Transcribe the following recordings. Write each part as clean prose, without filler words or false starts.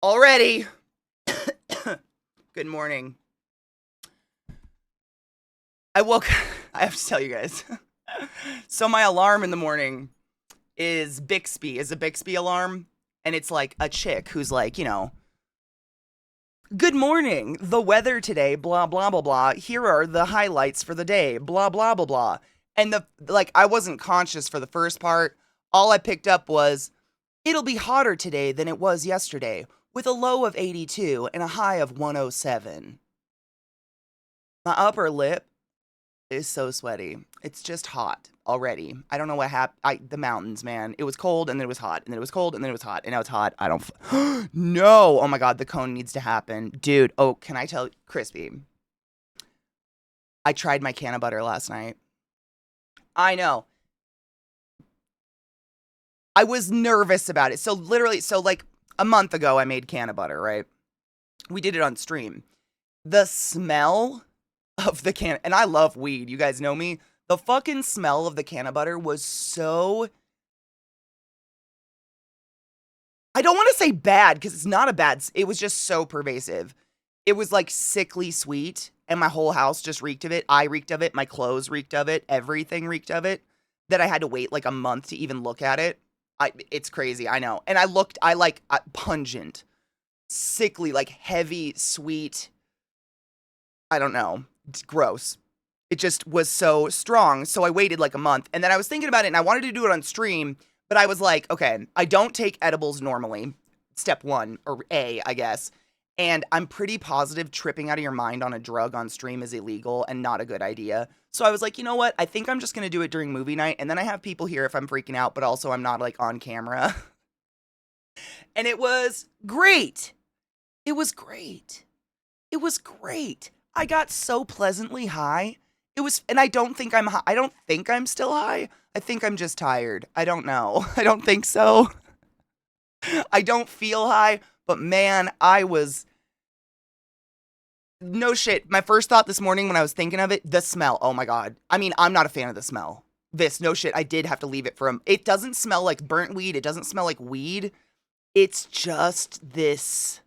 Already. Good morning. I woke I have to tell you guys. So my alarm in the morning is a Bixby alarm, and it's like a chick who's like, good morning. The weather today, blah blah blah blah. Here are the highlights for the day, blah blah blah blah. And I wasn't conscious for the first part. All I picked up was it'll be hotter today than it was yesterday, with a low of 82 and a high of 107. My upper lip is so sweaty. It's just hot already. I don't know what happened. The mountains, man. It was cold and then it was hot and then it was cold and then it was hot and now it's hot. I don't. No. Oh my God. The cone needs to happen. Dude. Oh, can I tell Crispy? I tried my can of butter last night. I know. I was nervous about it. So like a month ago, I made can of butter, right? We did it on stream. The smell of the can, and I love weed. You guys know me. The fucking smell of the can of butter was so, I don't want to say bad because it's not it was just so pervasive. It was like sickly sweet, and my whole house just reeked of it. I reeked of it. My clothes reeked of it. Everything reeked of it. That I had to wait like a month to even look at it. It's crazy, I know. And I like pungent, sickly, like heavy, sweet. I don't know. It's gross. It just was so strong. So I waited like a month. And then I was thinking about it and I wanted to do it on stream. But I was like, okay, I don't take edibles normally. Step one, or A, I guess. And I'm pretty positive tripping out of your mind on a drug on stream is illegal and not a good idea. So I was like, you know what? I think I'm just going to do it during movie night. And then I have people here if I'm freaking out, but also I'm not like on camera. And it was great. It was great. It was great. I got so pleasantly high. And I don't think I'm high. I don't think I'm still high. I think I'm just tired. I don't know. I don't think so. I don't feel high, but man, no shit. My first thought this morning when I was thinking of it, the smell. Oh my God. I mean, I'm not a fan of the smell. No shit. I did have to leave it it doesn't smell like burnt weed. It doesn't smell like weed. It's just this,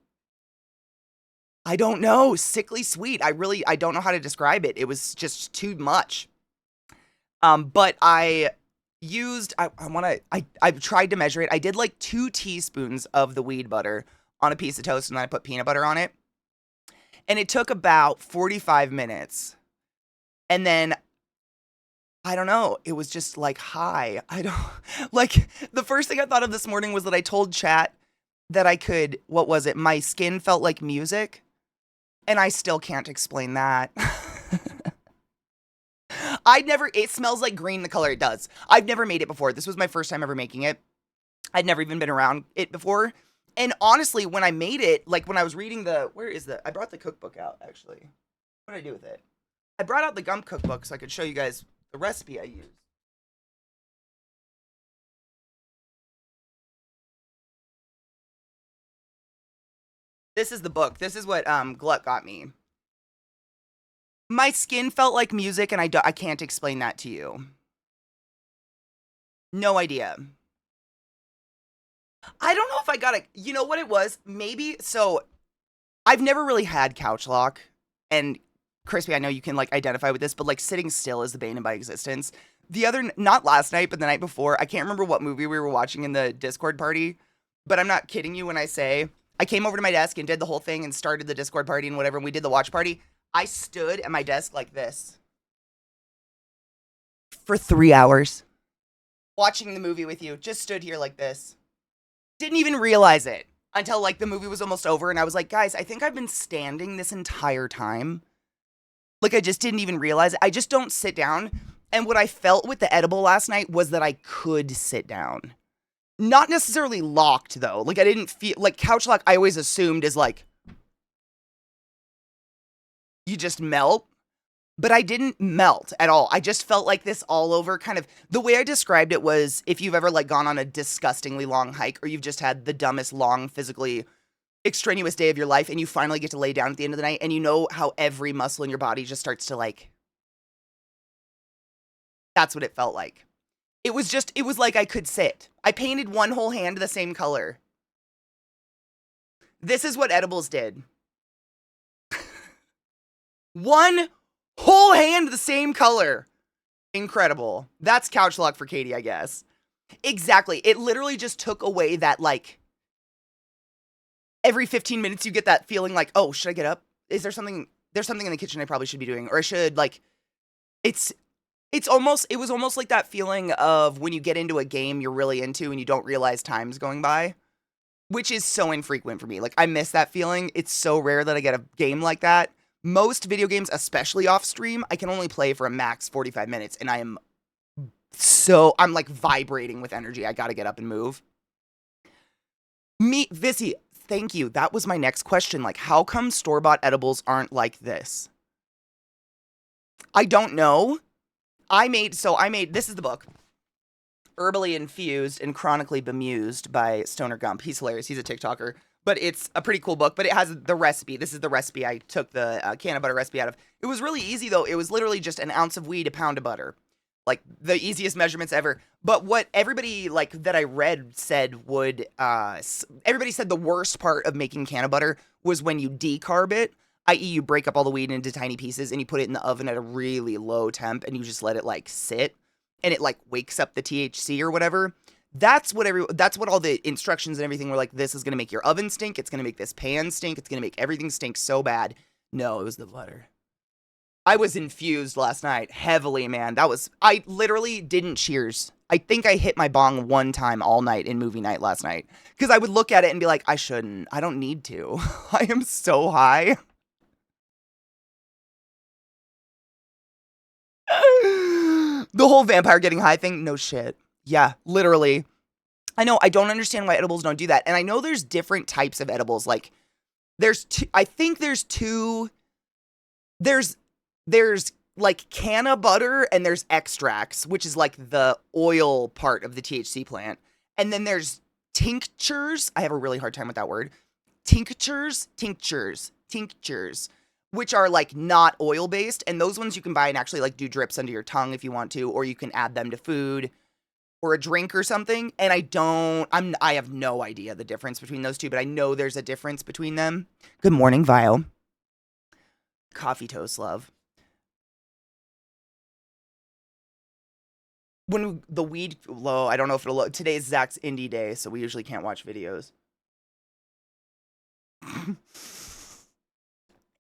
I don't know, sickly sweet. I don't know how to describe it. It was just too much. But I've tried to measure it. I did like 2 teaspoons of the weed butter on a piece of toast and then I put peanut butter on it. And it took about 45 minutes. And then, I don't know, it was just like high. Like, the first thing I thought of this morning was that I told chat that what was it? My skin felt like music. And I still can't explain that. It smells like green, the color it does. I've never made it before. This was my first time ever making it. I'd never even been around it before. And honestly, when I made it, like when I was reading I brought the cookbook out, actually. What did I do with it? I brought out the gum cookbook so I could show you guys the recipe I used. This is the book. This is what Glut got me. My skin felt like music, and I can't explain that to you. No idea. I don't know if I got it. You know what it was? Maybe. So I've never really had couch lock. And Crispy, I know you can like identify with this, but like sitting still is the bane of my existence. Not last night, but the night before, I can't remember what movie we were watching in the Discord party, but I'm not kidding you when I say I came over to my desk and did the whole thing and started the Discord party and whatever, and we did the watch party. I stood at my desk like this for 3 hours watching the movie with you. Just stood here like this. Didn't even realize it until like the movie was almost over and I was like, guys, I think I've been standing this entire time. Like I just didn't even realize it. I just don't sit down. And what I felt with the edible last night was that I could sit down. Not necessarily locked though. Like I didn't feel like couch lock I always assumed is like you just melt. But I didn't melt at all. I just felt like this all over kind of, the way I described it was if you've ever like gone on a disgustingly long hike or you've just had the dumbest long physically extraneous day of your life and you finally get to lay down at the end of the night and you know how every muscle in your body just starts to like, that's what it felt like. It was like I could sit. I painted one whole hand the same color. This is what edibles did. One whole hand the same color. Incredible. That's couch luck for Katie, I guess. Exactly. It literally just took away that, like, every 15 minutes you get that feeling like, oh, should I get up? Is there something, there's something in the kitchen I probably should be doing, or I should, like, it was almost like that feeling of when you get into a game you're really into and you don't realize time's going by, which is so infrequent for me. Like, I miss that feeling. It's so rare that I get a game like that. Most video games, especially off stream, I can only play for a max 45 minutes, and I'm like vibrating with energy. I gotta get up and move. Vissy, thank you. That was my next question. Like, how come store-bought edibles aren't like this? I don't know. This is the book. Herbally Infused and Chronically Bemused by Stoner Gump. He's hilarious. He's a TikToker. But it's a pretty cool book. But it has the recipe. This is the recipe I took the can of butter recipe out of. It was really easy, though. It was literally just an ounce of weed, a pound of butter. Like, the easiest measurements ever. But what everybody, like, that I read said would, everybody said the worst part of making can of butter was when you decarb it, i.e. you break up all the weed into tiny pieces and you put it in the oven at a really low temp and you just let it, like, sit, and it, like, wakes up the THC or whatever. That's what all the instructions and everything were like, this is going to make your oven stink, it's going to make this pan stink, it's going to make everything stink so bad. No, it was the butter. I was infused last night, heavily, man. I literally didn't cheers. I think I hit my bong one time all night in movie night last night. Because I would look at it and be like, I shouldn't. I don't need to. I am so high. The whole vampire getting high thing, no shit. Yeah, literally. I know, I don't understand why edibles don't do that. And I know there's different types of edibles. Like, there's like canna butter and there's extracts, which is like the oil part of the THC plant. And then there's tinctures. I have a really hard time with that word. Tinctures, which are like not oil based. And those ones you can buy and actually like do drips under your tongue if you want to, or you can add them to food or a drink or something. And I have no idea the difference between those two, but I know there's a difference between them. Good morning, Vio. Coffee toast, love. When the weed low, I don't know if it'll load. Today's Zach's indie day, so we usually can't watch videos.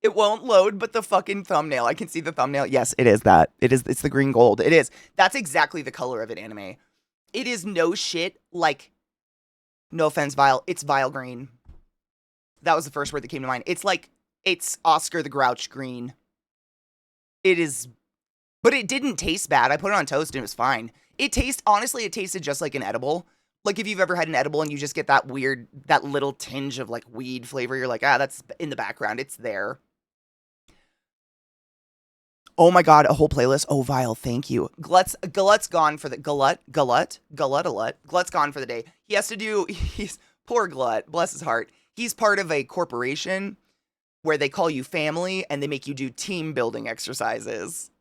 It won't load, but the fucking thumbnail. I can see the thumbnail. Yes, it is that. It's the green gold. It is. That's exactly the color of it, anime. It is no shit like, no offense, Vile. It's Vile green. That was the first word that came to mind. It's Oscar the Grouch green. It is. But it didn't taste bad. I put it on toast and it was fine. Honestly, it tasted just like an edible. Like if you've ever had an edible and you just get that little tinge of like weed flavor, you're like, that's in the background. It's there. Oh my God, a whole playlist. Oh, Vile, thank you. Glut's gone for the, Glut's gone for the day. He has to do, poor Glut, bless his heart. He's part of a corporation where they call you family and they make you do team building exercises.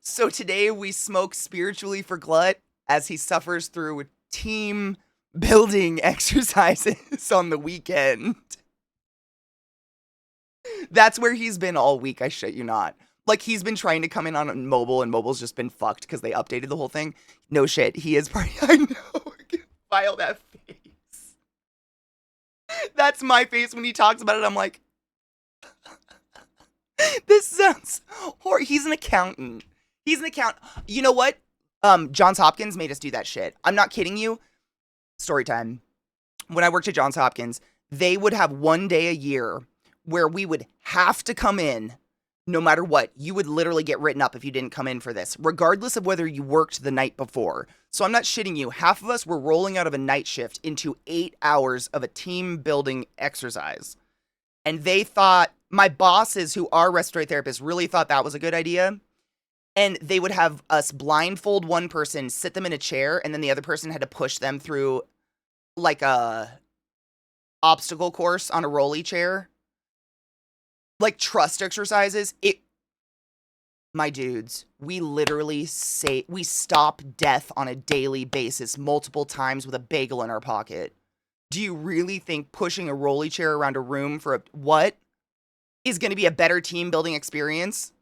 So today we smoke spiritually for Glut as he suffers through team building exercises on the weekend. That's where he's been all week, I shit you not. Like, he's been trying to come in on mobile, and mobile's just been fucked because they updated the whole thing. No shit, he is part. I know. File that face. That's my face when he talks about it. I'm like, this sounds horrible. He's an accountant. You know what? Johns Hopkins made us do that shit. I'm not kidding you. Story time. When I worked at Johns Hopkins, they would have one day a year where we would have to come in no matter what. You would literally get written up if you didn't come in for this, regardless of whether you worked the night before. So I'm not shitting you. Half of us were rolling out of a night shift into 8 hours of a team building exercise. And they thought, my bosses who are respiratory therapists really thought that was a good idea. And they would have us blindfold one person, sit them in a chair, and then the other person had to push them through like a obstacle course on a rolly chair. Like trust exercises. My dudes, we literally we stop death on a daily basis multiple times with a bagel in our pocket. Do you really think pushing a rolly chair around a room for what is going to be a better team building experience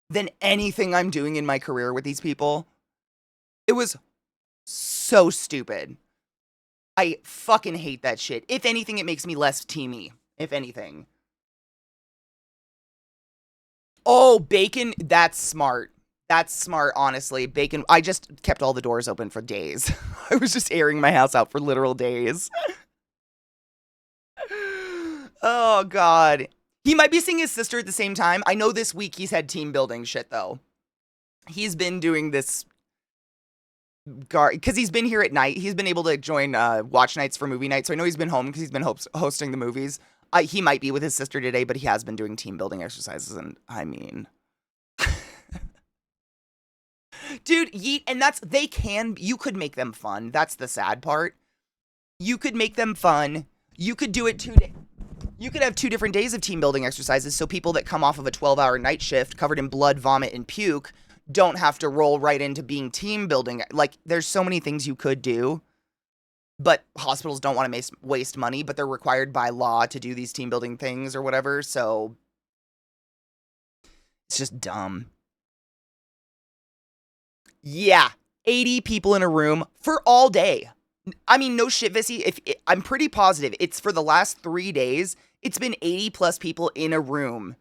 than anything I'm doing in my career with these people? It was so stupid. I fucking hate that shit. If anything, it makes me less teamy. If anything. Oh, bacon. That's smart. That's smart, honestly. Bacon. I just kept all the doors open for days. I was just airing my house out for literal days. Oh, God. He might be seeing his sister at the same time. I know this week he's had team building shit, though. He's been doing this because he's been here at night. He's been able to join watch nights for movie night. So I know he's been home because he's been hosting the movies. He might be with his sister today, but he has been doing team building exercises. And I mean, dude, yeet. And you could make them fun. That's the sad part. You could make them fun. You could do it you could have 2 different days of team building exercises. So people that come off of a 12-hour night shift covered in blood, vomit, and puke don't have to roll right into being team building. Like, there's so many things you could do, but hospitals don't want to waste money, but they're required by law to do these team building things or whatever. So it's just dumb. Yeah. 80 people in a room for all day. I mean, no shit, Vissy. I'm pretty positive it's for the last 3 days. It's been 80 plus people in a room.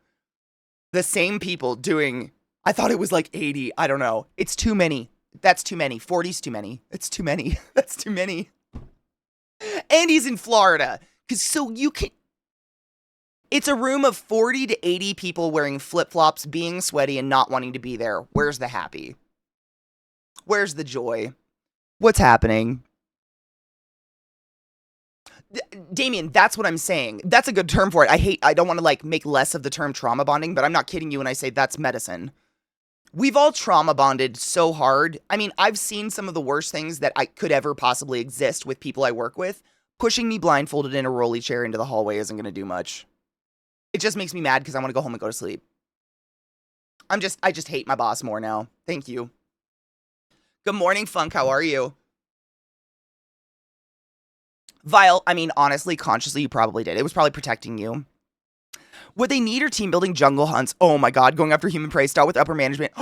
The same people doing, I thought it was like 80. I don't know. It's too many. That's too many. 40's too many. It's too many. That's too many. And he's in Florida. So you can, it's a room of 40 to 80 people wearing flip-flops, being sweaty and not wanting to be there. Where's the happy? Where's the joy? What's happening? Damien, that's what I'm saying. That's a good term for it. I don't want to like make less of the term trauma bonding, but I'm not kidding you when I say that's medicine. We've all trauma bonded so hard. I mean, I've seen some of the worst things that I could ever possibly exist with people I work with. Pushing me blindfolded in a rolly chair into the hallway isn't going to do much. It just makes me mad because I want to go home and go to sleep. I just hate my boss more now. Thank you. Good morning, Funk. How are you? Vile, I mean, honestly, consciously, you probably did. It was probably protecting you. What they need are team building jungle hunts. Oh my god, going after human prey style with upper management.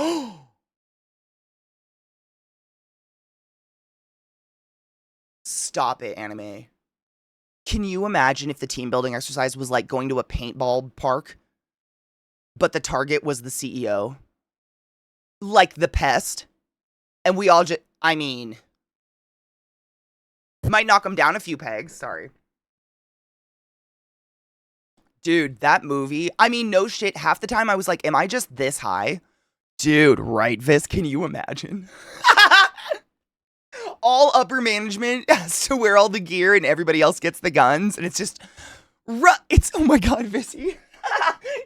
Stop it, anime. Can you imagine if the team building exercise was like going to a paintball park, but the target was the CEO? Like the pest? And we all just, I mean, might knock him down a few pegs, sorry. Dude, that movie, I mean, no shit, half the time I was like, am I just this high? Dude, right, Vis, can you imagine? All upper management has to wear all the gear and everybody else gets the guns, and it's just, it's, oh my god, Vissy.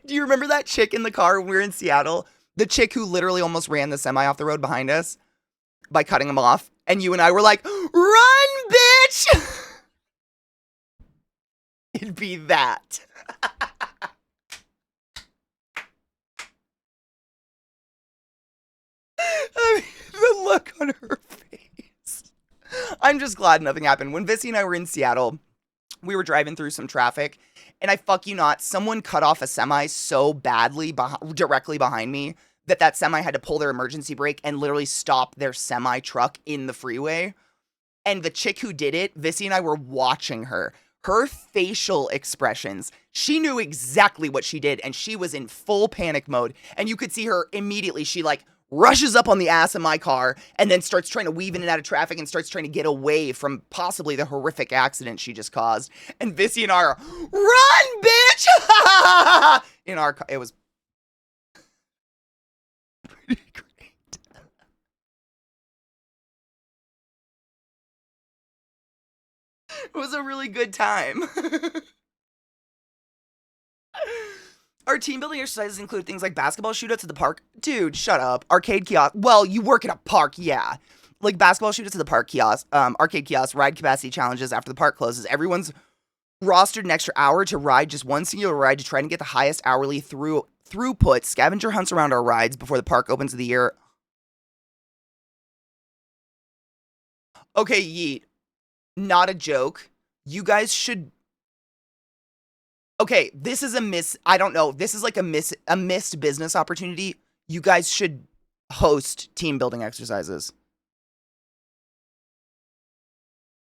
Do you remember that chick in the car when we were in Seattle? The chick who literally almost ran the semi off the road behind us by cutting him off, and you and I were like, run, bitch! It'd be that. I mean, the look on her face. I'm just glad nothing happened. When Vissy and I were in Seattle, we were driving through some traffic, and I fuck you not, someone cut off a semi so badly directly behind me that semi had to pull their emergency brake and literally stop their semi truck in the freeway. And the chick who did it, Vissy and I were watching her. Her facial expressions, she knew exactly what she did, and she was in full panic mode. And you could see her immediately. She like rushes up on the ass of my car and then starts trying to weave in and out of traffic and starts trying to get away from possibly the horrific accident she just caused. And Vissy and I are, run, bitch! In our car. It was pretty great. It was a really good time. Our team building exercises include things like basketball shootouts at the park. Dude, shut up. Arcade kiosk. Well, you work at a park, yeah. Like basketball shootouts at the park kiosk, arcade kiosk, ride capacity challenges after the park closes. Everyone's rostered an extra hour to ride just one singular ride to try and get the highest hourly throughput. Scavenger hunts around our rides before the park opens of the year. Okay, yeet. Not a joke. You guys should. Okay, this is a miss. I don't know. This is like a missed business opportunity. You guys should host team building exercises.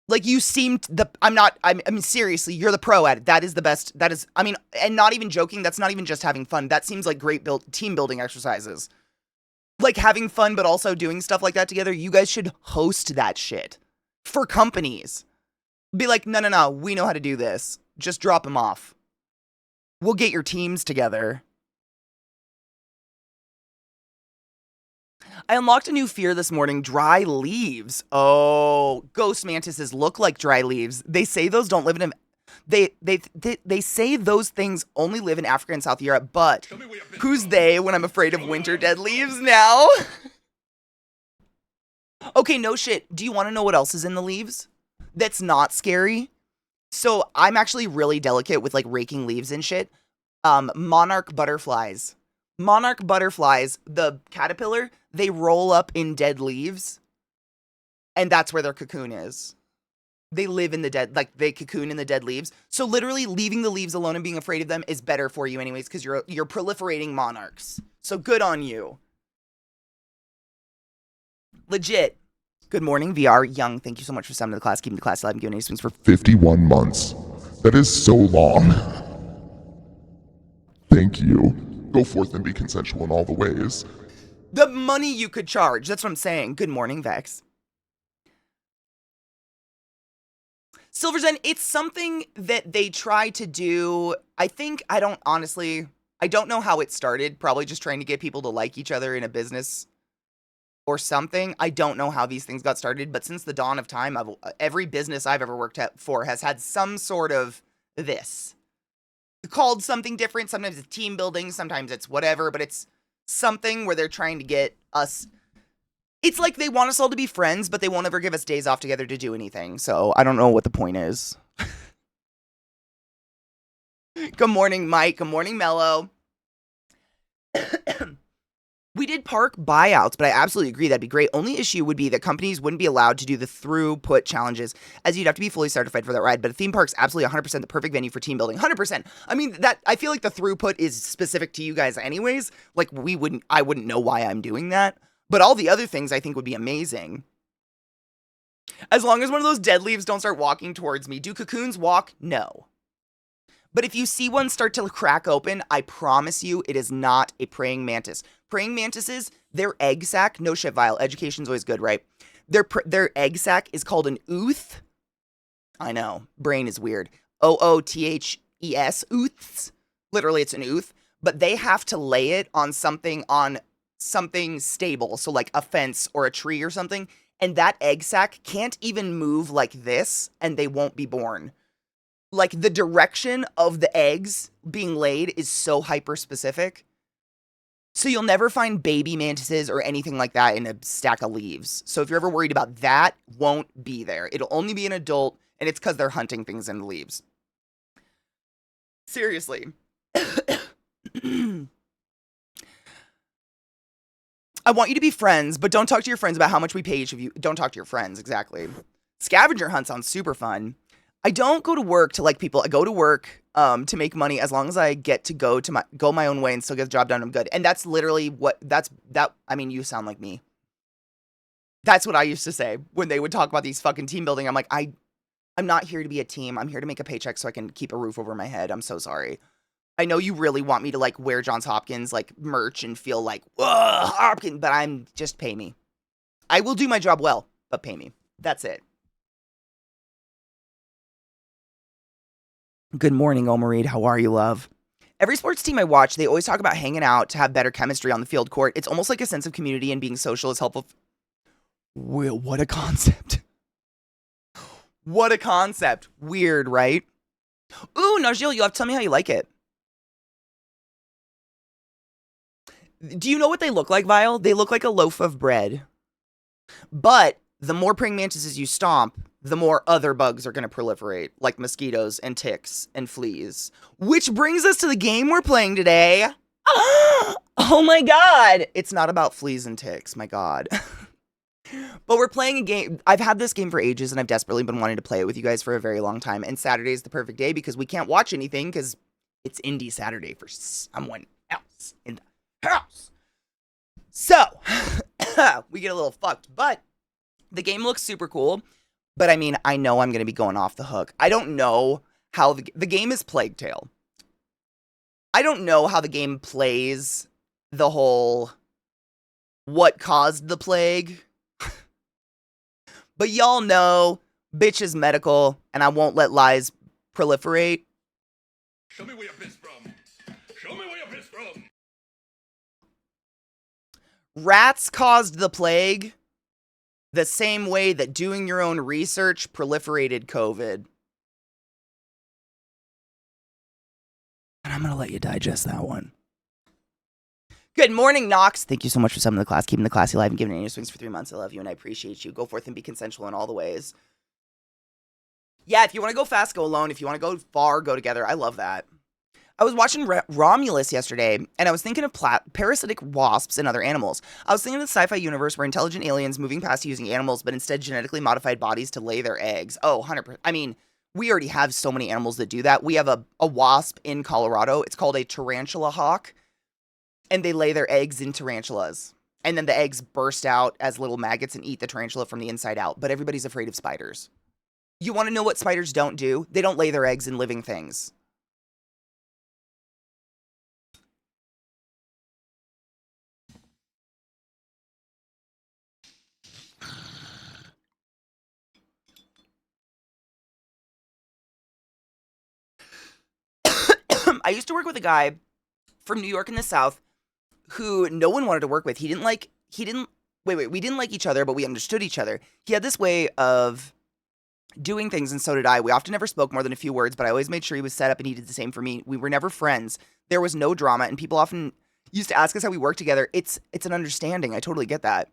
Like you seemed the I mean seriously, you're the pro at it. That is the best. That is I mean, and not even joking, that's not even just having fun. That seems like great team building exercises. Like having fun but also doing stuff like that together. You guys should host that shit for companies. Be like, "No, no, no. We know how to do this. Just drop them off. We'll get your teams together." I unlocked a new fear this morning, dry leaves. Oh, ghost mantises look like dry leaves. They say those don't live in they say those things only live in Africa and South Europe, but who's they when I'm afraid of winter dead leaves now? Okay, no shit. Do you want to know what else is in the leaves? That's not scary. So I'm actually really delicate with like raking leaves and shit. Monarch butterflies. Monarch butterflies, the caterpillar, they roll up in dead leaves, and that's where their cocoon is. They live in the dead, like they cocoon in the dead leaves. So literally leaving the leaves alone and being afraid of them is better for you anyways, because you're proliferating monarchs. So good on you. Legit. Good morning, VR. Young, thank you so much for summoning the class, keeping the class alive and giving any swings for 51 months. That is so long. Thank you. Go forth and be consensual in all the ways. the money you could charge. That's what I'm saying. Good morning, Vex. Silver's End, it's something that they try to do. I don't know how it started. Probably just trying to get people to like each other in a business or something. I don't know how these things got started, but since the dawn of time, every business I've ever worked at for has had some sort of this. Called something different. Sometimes it's team building, sometimes it's whatever, but it's something where they're trying to get us. It's like they want us all to be friends, but they won't ever give us days off together to do anything. So I don't know what the point is. Good morning, Mike. Good morning, Mello. We did park buyouts, but I absolutely agree that'd be great. Only issue would be that companies wouldn't be allowed to do the throughput challenges, as you'd have to be fully certified for that ride. But a theme park's absolutely 100% the perfect venue for team building. 100%. I mean, that I feel like the throughput is specific to you guys anyways. Like I wouldn't know why I'm doing that. But all the other things I think would be amazing. As long as one of those dead leaves don't start walking towards me. Do cocoons walk? No. But if you see one start to crack open, I promise you it is not a praying mantis. Praying mantises, their egg sac, no shit, Vile, education's always good, right? Their egg sac is called an ooth. I know, brain is weird. Oothes, ooths. Literally, it's an ooth. But they have to lay it on something stable, so like a fence or a tree or something, and that egg sac can't even move like this, and they won't be born. Like, the direction of the eggs being laid is so hyper-specific. So you'll never find baby mantises or anything like that in a stack of leaves. So if you're ever worried about that, won't be there. It'll only be an adult, and it's because they're hunting things in the leaves. Seriously. I want you to be friends, but don't talk to your friends about how much we pay each of you. Don't talk to your friends, exactly. Scavenger hunt sounds super fun. I don't go to work to like people. I go to work to make money as long as I get to go my own way and still get the job done. I'm good. And that's literally I mean, you sound like me. That's what I used to say when they would talk about these fucking team building. I'm like, I'm not here to be a team. I'm here to make a paycheck so I can keep a roof over my head. I'm so sorry. I know you really want me to like wear Johns Hopkins like merch and feel like, whoa, Hopkins, but just pay me. I will do my job well, but pay me. That's it. Good morning, Omareed. How are you, love? Every sports team I watch, they always talk about hanging out to have better chemistry on the field court. It's almost like a sense of community and being social is helpful. Well, what a concept. What a concept. Weird, right? Ooh, Najil, you'll have to tell me how you like it. Do you know what they look like, Vile? They look like a loaf of bread. But the more praying mantises you stomp, the more other bugs are going to proliferate, like mosquitoes and ticks and fleas. Which brings us to the game we're playing today. Oh my god! It's not about fleas and ticks, my god. But we're playing a game. I've had this game for ages, and I've desperately been wanting to play it with you guys for a very long time. And Saturday is the perfect day because we can't watch anything because it's Indie Saturday for someone else in the house. So, we get a little fucked. But the game looks super cool. But I mean, I know I'm going to be going off the hook. I don't know how the game is Plague Tale. I don't know how the game plays the whole what caused the plague. But y'all know, bitch is medical, and I won't let lies proliferate. Show me where you're pissed from. Show me where you're pissed from. Rats caused the plague the same way that doing your own research proliferated COVID. And I'm going to let you digest that one. Good morning, Knox. Thank you so much for summoning the class, keeping the classy alive, and giving it swings for 3 months. I love you, and I appreciate you. Go forth and be consensual in all the ways. Yeah, if you want to go fast, go alone. If you want to go far, go together. I love that. I was watching Romulus yesterday, and I was thinking of parasitic wasps and other animals. I was thinking of the sci-fi universe where intelligent aliens moving past using animals, but instead genetically modified bodies to lay their eggs. Oh, 100%. I mean, we already have so many animals that do that. We have a wasp in Colorado. It's called a tarantula hawk, and they lay their eggs in tarantulas. And then the eggs burst out as little maggots and eat the tarantula from the inside out. But everybody's afraid of spiders. You want to know what spiders don't do? They don't lay their eggs in living things. I used to work with a guy from New York in the South who no one wanted to work with. We didn't like each other, but we understood each other. He had this way of doing things, and so did I. We often never spoke more than a few words, but I always made sure he was set up, and he did the same for me. We were never friends. There was no drama, and people often used to ask us how we work together. It's an understanding. I totally get that.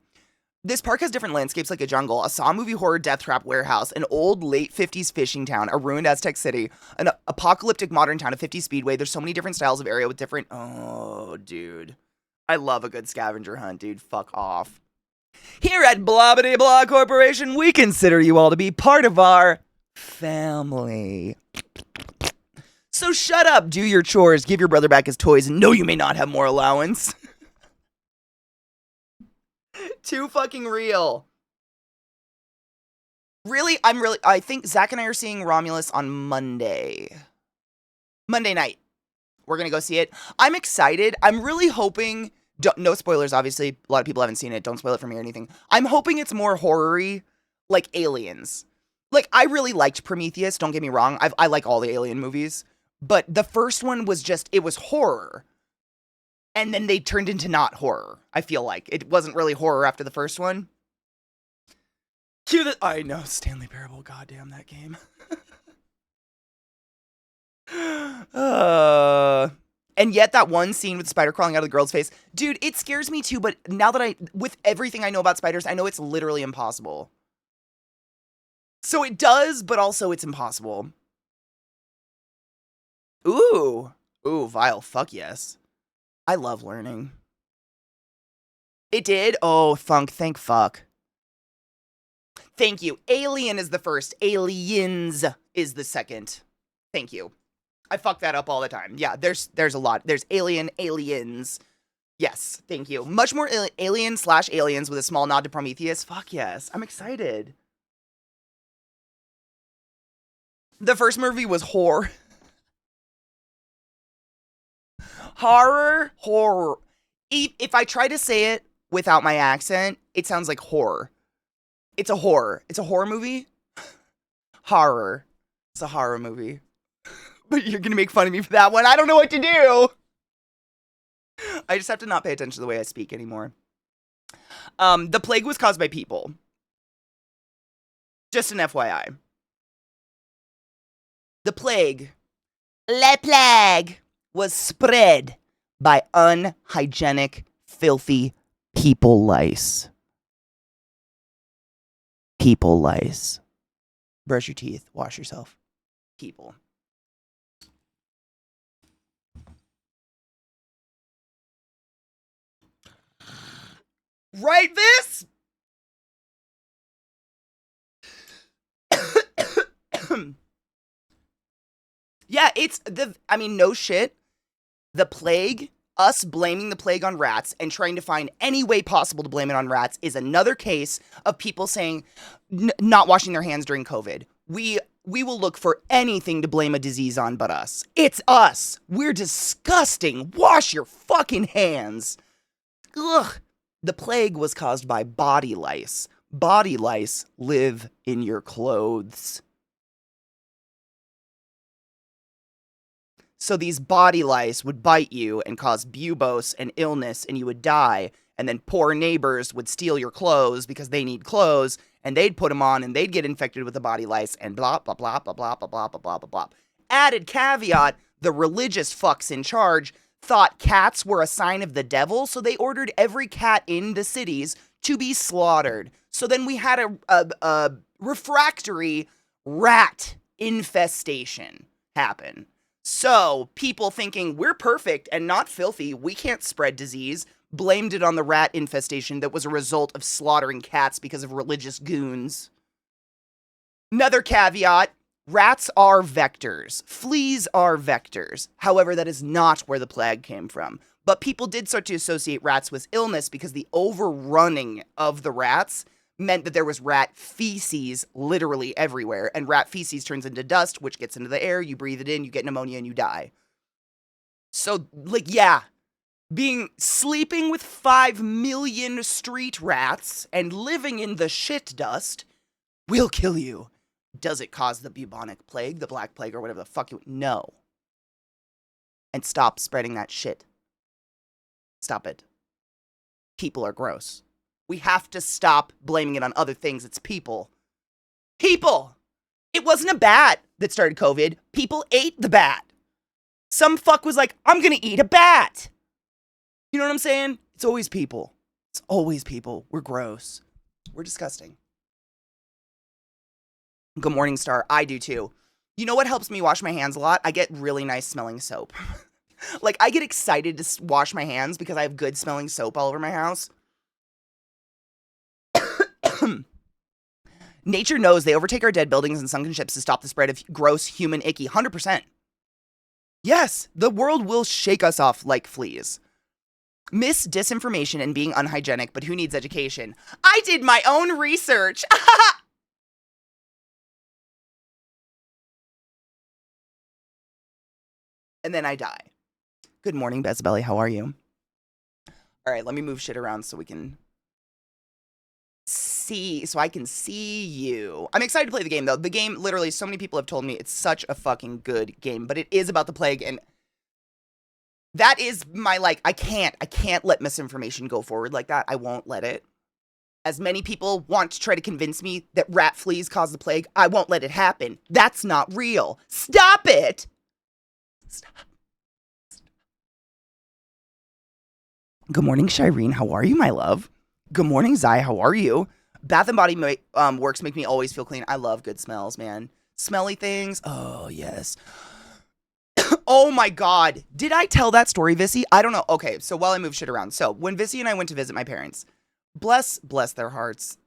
This park has different landscapes like a jungle, a Saw movie horror death trap warehouse, an old late 50s fishing town, a ruined Aztec city, an apocalyptic modern town, a 50s speedway. There's so many different styles of area with different... Oh, dude. I love a good scavenger hunt, dude. Fuck off. Here at Blah Bitty Blah Corporation, we consider you all to be part of our family. So shut up, do your chores, give your brother back his toys, and no, you may not have more allowance. Too fucking real. Really, I think Zach and I are seeing Romulus on Monday. Monday night. We're gonna go see it. I'm excited. I'm really hoping, no spoilers, obviously. A lot of people haven't seen it. Don't spoil it for me or anything. I'm hoping it's more horror-y, like Aliens. Like, I really liked Prometheus, don't get me wrong. I like all the Alien movies. But the first one was just, it was horror. And then they turned into not horror, I feel like. It wasn't really horror after the first one. Cue the... I know, Stanley Parable, goddamn that game. And yet that one scene with the spider crawling out of the girl's face, dude, it scares me too, but now that with everything I know about spiders, I know it's literally impossible. So it does, but also it's impossible. Ooh, Vile, fuck yes. I love learning. It did? Oh, thank fuck. Thank you. Alien is the first. Aliens is the second. Thank you. I fuck that up all the time. Yeah, there's a lot. There's aliens. Yes, thank you. Much more alien/aliens with a small nod to Prometheus. Fuck yes. I'm excited. The first movie was horror. Horror. If I try to say it without my accent, it sounds like horror. It's a horror. It's a horror movie. Horror. It's a horror movie. But you're gonna make fun of me for that one. I don't know what to do. I just have to not pay attention to the way I speak anymore. The plague was caused by people. Just an FYI. The plague, Le Plague, was spread by unhygienic, filthy people lice. People lice. Brush your teeth. Wash yourself. People. Right, this? Yeah, no shit. The plague, us blaming the plague on rats and trying to find any way possible to blame it on rats is another case of people saying not washing their hands during COVID. We will look for anything to blame a disease on but us. It's us. We're disgusting. Wash your fucking hands. Ugh. The plague was caused by body lice. Body lice live in your clothes. So these body lice would bite you and cause buboes and illness, and you would die. And then poor neighbors would steal your clothes because they need clothes, and they'd put them on, and they'd get infected with the body lice, and blah, blah, blah, blah, blah, blah, blah, blah, blah, blah, blah. Added caveat, the religious fucks in charge thought cats were a sign of the devil, so they ordered every cat in the cities to be slaughtered. So then we had a refractory rat infestation happen. So people thinking we're perfect and not filthy, we can't spread disease, blamed it on the rat infestation that was a result of slaughtering cats because of religious goons. Another caveat, rats are vectors. Fleas are vectors. However, that is not where the plague came from. But people did start to associate rats with illness because the overrunning of the rats meant that there was rat feces literally everywhere, and rat feces turns into dust, which gets into the air, you breathe it in, you get pneumonia, and you die. So, sleeping with 5 million street rats and living in the shit dust will kill you. Does it cause the bubonic plague, the black plague, or whatever the fuck no. And stop spreading that shit. Stop it. People are gross. We have to stop blaming it on other things. It's people. People! It wasn't a bat that started COVID. People ate the bat. Some fuck was like, I'm gonna eat a bat. You know what I'm saying? It's always people. It's always people. We're gross. We're disgusting. Good morning, Star. I do too. You know what helps me wash my hands a lot? I get really nice smelling soap. I get excited to wash my hands because I have good smelling soap all over my house. Nature knows they overtake our dead buildings and sunken ships to stop the spread of gross human icky. 100%. Yes, the world will shake us off like fleas. Miss disinformation and being unhygienic, but who needs education? I did my own research. And then I die. Good morning, Bezbelly. How are you? All right, let me move shit around so we can I can see you. I'm excited to play the game, though. The game, literally, so many people have told me it's such a fucking good game, but it is about the plague, and that is my, I can't let misinformation go forward like that. I won't let it. As many people want to try to convince me that rat fleas cause the plague, I won't let it happen. That's not real. Stop it! Stop. Good morning, Shireen. How are you, my love? Good morning, Zai. How are you? Bath and Body Works make me always feel clean. I love good smells, man. Smelly things. Oh, yes. Oh, my God. Did I tell that story, Vissy? I don't know. Okay, so while I move shit around. So when Vissy and I went to visit my parents, bless their hearts.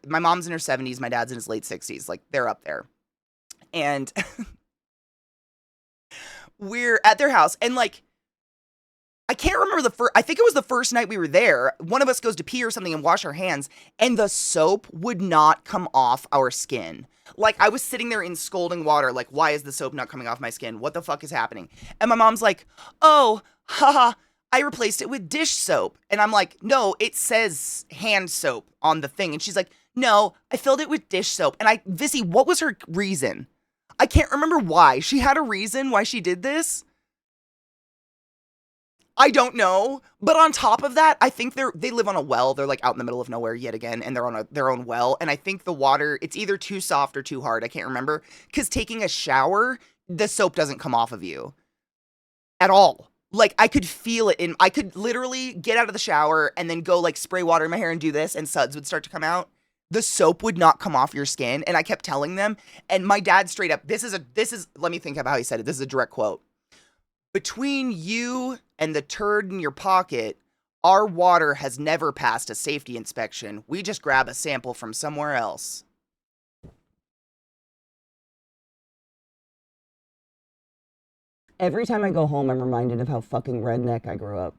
My mom's in her 70s. My dad's in his late 60s. They're up there. And we're at their house. And, I can't remember I think it was the first night we were there. One of us goes to pee or something and wash our hands, and the soap would not come off our skin. I was sitting there in scalding water, why is the soap not coming off my skin? What the fuck is happening? And my mom's like, oh, haha, I replaced it with dish soap. And I'm like, no, it says hand soap on the thing. And she's like, no, I filled it with dish soap. And Vissy, what was her reason? I can't remember why. She had a reason why she did this. I don't know, but on top of that, I think they live on a well. They're out in the middle of nowhere yet again, and they're on their own well. And I think the water, it's either too soft or too hard. I can't remember. Because taking a shower, the soap doesn't come off of you at all. I could feel it I could literally get out of the shower and then go spray water in my hair and do this, and suds would start to come out. The soap would not come off your skin. And I kept telling them, and my dad straight up, let me think of how he said it. This is a direct quote. Between you and the turd in your pocket, our water has never passed a safety inspection. We just grab a sample from somewhere else. Every time I go home, I'm reminded of how fucking redneck I grew up.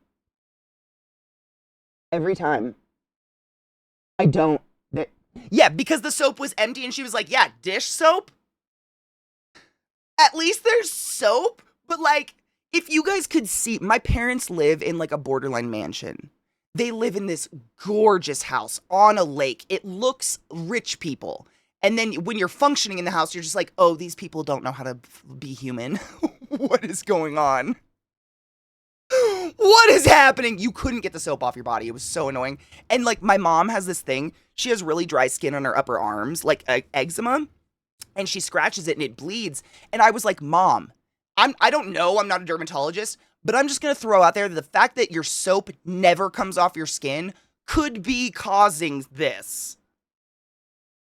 Every time. I don't. Yeah, because the soap was empty and she was like, yeah, dish soap? At least there's soap? But like, if you guys could see, my parents live in like a borderline mansion. They live in this gorgeous house on a lake. It looks rich people. And then when you're functioning in the house, you're just like, oh, these people don't know how to be human. What is going on? What is happening? You couldn't get the soap off your body. It was so annoying. And like my mom has this thing. She has really dry skin on her upper arms, like eczema, and she scratches it and it bleeds. And I was like, Mom, I don't know. I'm not a dermatologist, but I'm just going to throw out there that the fact that your soap never comes off your skin could be causing this.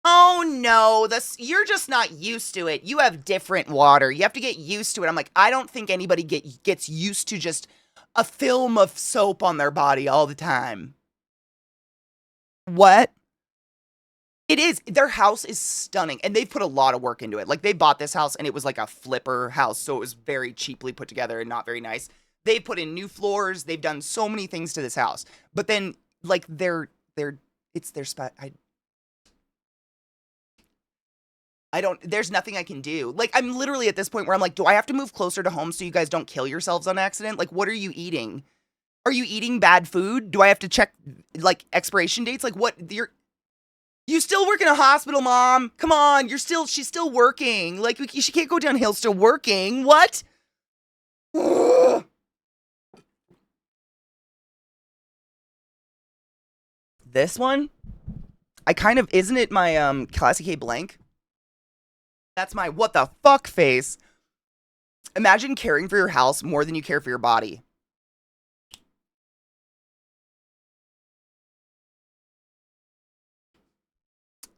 Oh no, you're just not used to it. You have different water. You have to get used to it. I'm like, I don't think anybody gets used to just a film of soap on their body all the time. What? It is. Their house is stunning, and they've put a lot of work into it. Like, they bought this house, and it was like a flipper house, so it was very cheaply put together and not very nice. They put in new floors. They've done so many things to this house. But then, like, it's their spot. There's nothing I can do. Like, I'm literally at this point where I'm like, do I have to move closer to home so you guys don't kill yourselves on accident? Like, what are you eating? Are you eating bad food? Do I have to check, like, expiration dates? Like, what? You still work in a hospital, Mom? Come on, she's still working. Like, she can't go downhill still working. What? Ugh. This one? Isn't it my, ClassyKatie blank? That's my what the fuck face. Imagine caring for your house more than you care for your body.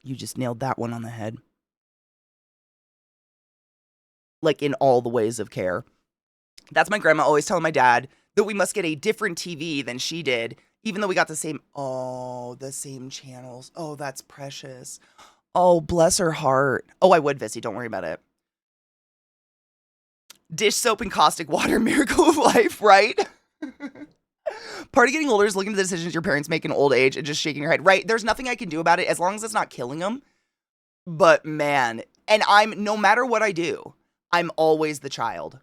You just nailed that one on the head. Like, in all the ways of care. That's my grandma always telling my dad that we must get a different TV than she did, even though we got the same channels. Oh, that's precious. Oh, bless her heart. Oh, I would, Vissy. Don't worry about it. Dish soap and caustic water, miracle of life, right? Part of getting older is looking at the decisions your parents make in old age and just shaking your head. Right? There's nothing I can do about it as long as it's not killing them. But man, and no matter what I do, I'm always the child.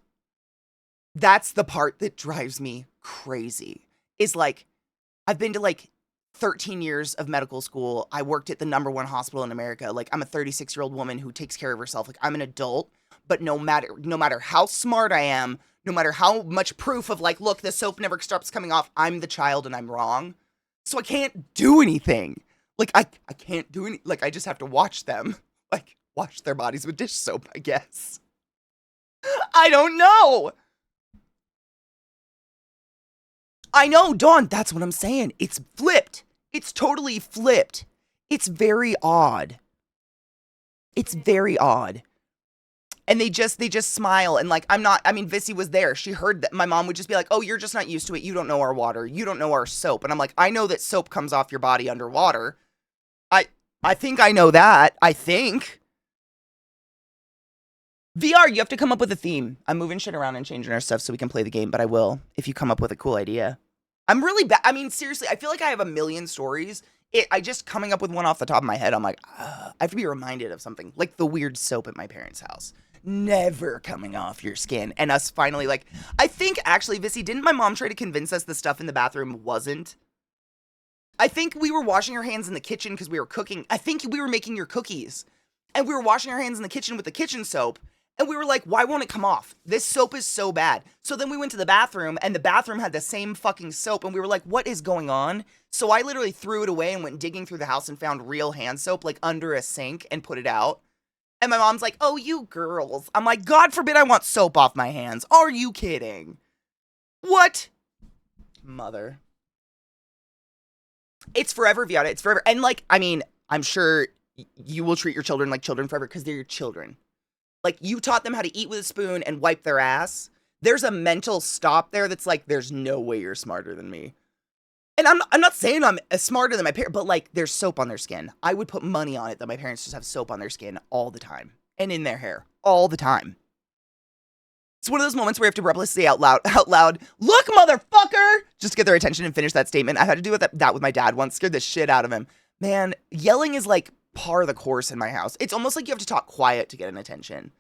That's the part that drives me crazy. Is like, I've been to like 13 years of medical school. I worked at the #1 hospital in America. Like, I'm a 36-year-old woman who takes care of herself. Like, I'm an adult, but no matter how smart I am, no matter how much proof of like, look, the soap never stops coming off, I'm the child and I'm wrong. So I can't do anything. Like, I can't do any, like, I just have to watch them. Like, wash their bodies with dish soap, I guess. I don't know. I know, Dawn, that's what I'm saying. It's flipped. It's totally flipped. It's very odd. It's very odd. And they just smile and like, Vissy was there. She heard that my mom would just be like, oh, you're just not used to it. You don't know our water. You don't know our soap. And I'm like, I know that soap comes off your body underwater. I think I know that. I think. VR, you have to come up with a theme. I'm moving shit around and changing our stuff so we can play the game, but I will if you come up with a cool idea. I'm really bad. I mean, seriously, I feel like I have a million stories. I just coming up with one off the top of my head, I'm like, I have to be reminded of something. Like the weird soap at my parents' house. Never coming off your skin. And us finally, like, I think actually, Vissy, didn't my mom try to convince us the stuff in the bathroom wasn't? I think we were washing our hands in the kitchen because we were cooking. I think we were making your cookies. And we were washing our hands in the kitchen with the kitchen soap. And we were like, why won't it come off? This soap is so bad. So then we went to the bathroom and the bathroom had the same fucking soap. And we were like, what is going on? So I literally threw it away and went digging through the house and found real hand soap like under a sink and put it out. And my mom's like, oh, you girls. I'm like, God forbid I want soap off my hands. Are you kidding? What? Mother. It's forever, Viata. It's forever. And like, I mean, I'm sure you will treat your children like children forever because they're your children. Like, you taught them how to eat with a spoon and wipe their ass. There's a mental stop there that's like, there's no way you're smarter than me. And I'm not saying I'm smarter than my parents, but like, there's soap on their skin. I would put money on it that my parents just have soap on their skin all the time. And in their hair all the time. It's one of those moments where you have to breathlessly say out loud, look, motherfucker, just to get their attention and finish that statement. I had to do that with my dad once, scared the shit out of him. Man, yelling is like par of the course in my house. It's almost like you have to talk quiet to get an attention.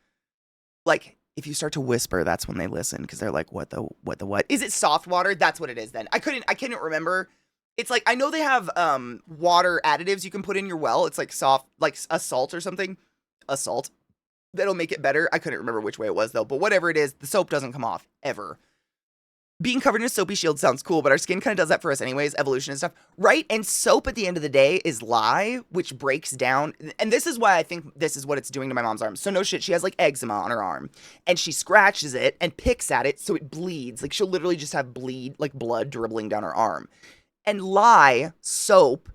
Like, if you start to whisper, that's when they listen, because they're like, what the what? Is it soft water? That's what it is then. I couldn't remember. It's like, I know they have water additives you can put in your well. It's like soft, like a salt or something. A salt. That'll make it better. I couldn't remember which way it was, though. But whatever it is, the soap doesn't come off, ever. Being covered in a soapy shield sounds cool, but our skin kind of does that for us anyways, evolution and stuff, right? And soap at the end of the day is lye, which breaks down. And this is why I think this is what it's doing to my mom's arm. So no shit, she has like eczema on her arm. And she scratches it and picks at it so it bleeds. Like she'll literally just have blood dribbling down her arm. And lye, soap,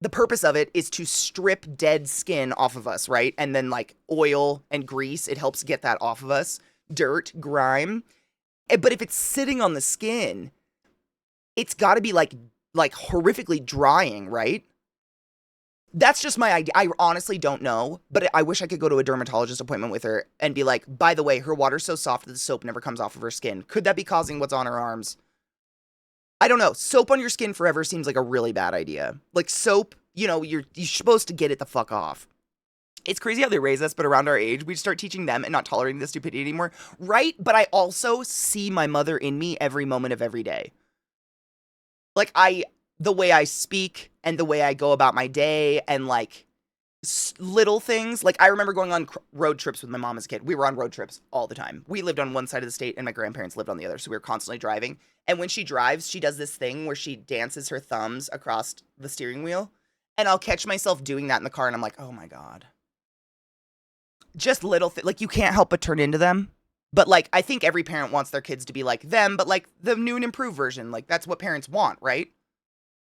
the purpose of it is to strip dead skin off of us, right? And then like oil and grease, it helps get that off of us. Dirt, grime. But if it's sitting on the skin, it's got to be like horrifically drying, right? That's just my idea. I honestly don't know, but I wish I could go to a dermatologist appointment with her and be like, by the way, her water's so soft that the soap never comes off of her skin. Could that be causing what's on her arms? I don't know. Soap on your skin forever seems like a really bad idea. Like soap, you're supposed to get it the fuck off. It's crazy how they raise us, but around our age, we start teaching them and not tolerating the stupidity anymore. Right? But I also see my mother in me every moment of every day. Like the way I speak and the way I go about my day and like little things. Like I remember going on road trips with my mom as a kid. We were on road trips all the time. We lived on one side of the state and my grandparents lived on the other. So we were constantly driving. And when she drives, she does this thing where she dances her thumbs across the steering wheel. And I'll catch myself doing that in the car and I'm like, oh my God. Just little things. Like you can't help but turn into them. But like, I think every parent wants their kids to be like them, but like the new and improved version. Like that's what parents want, right?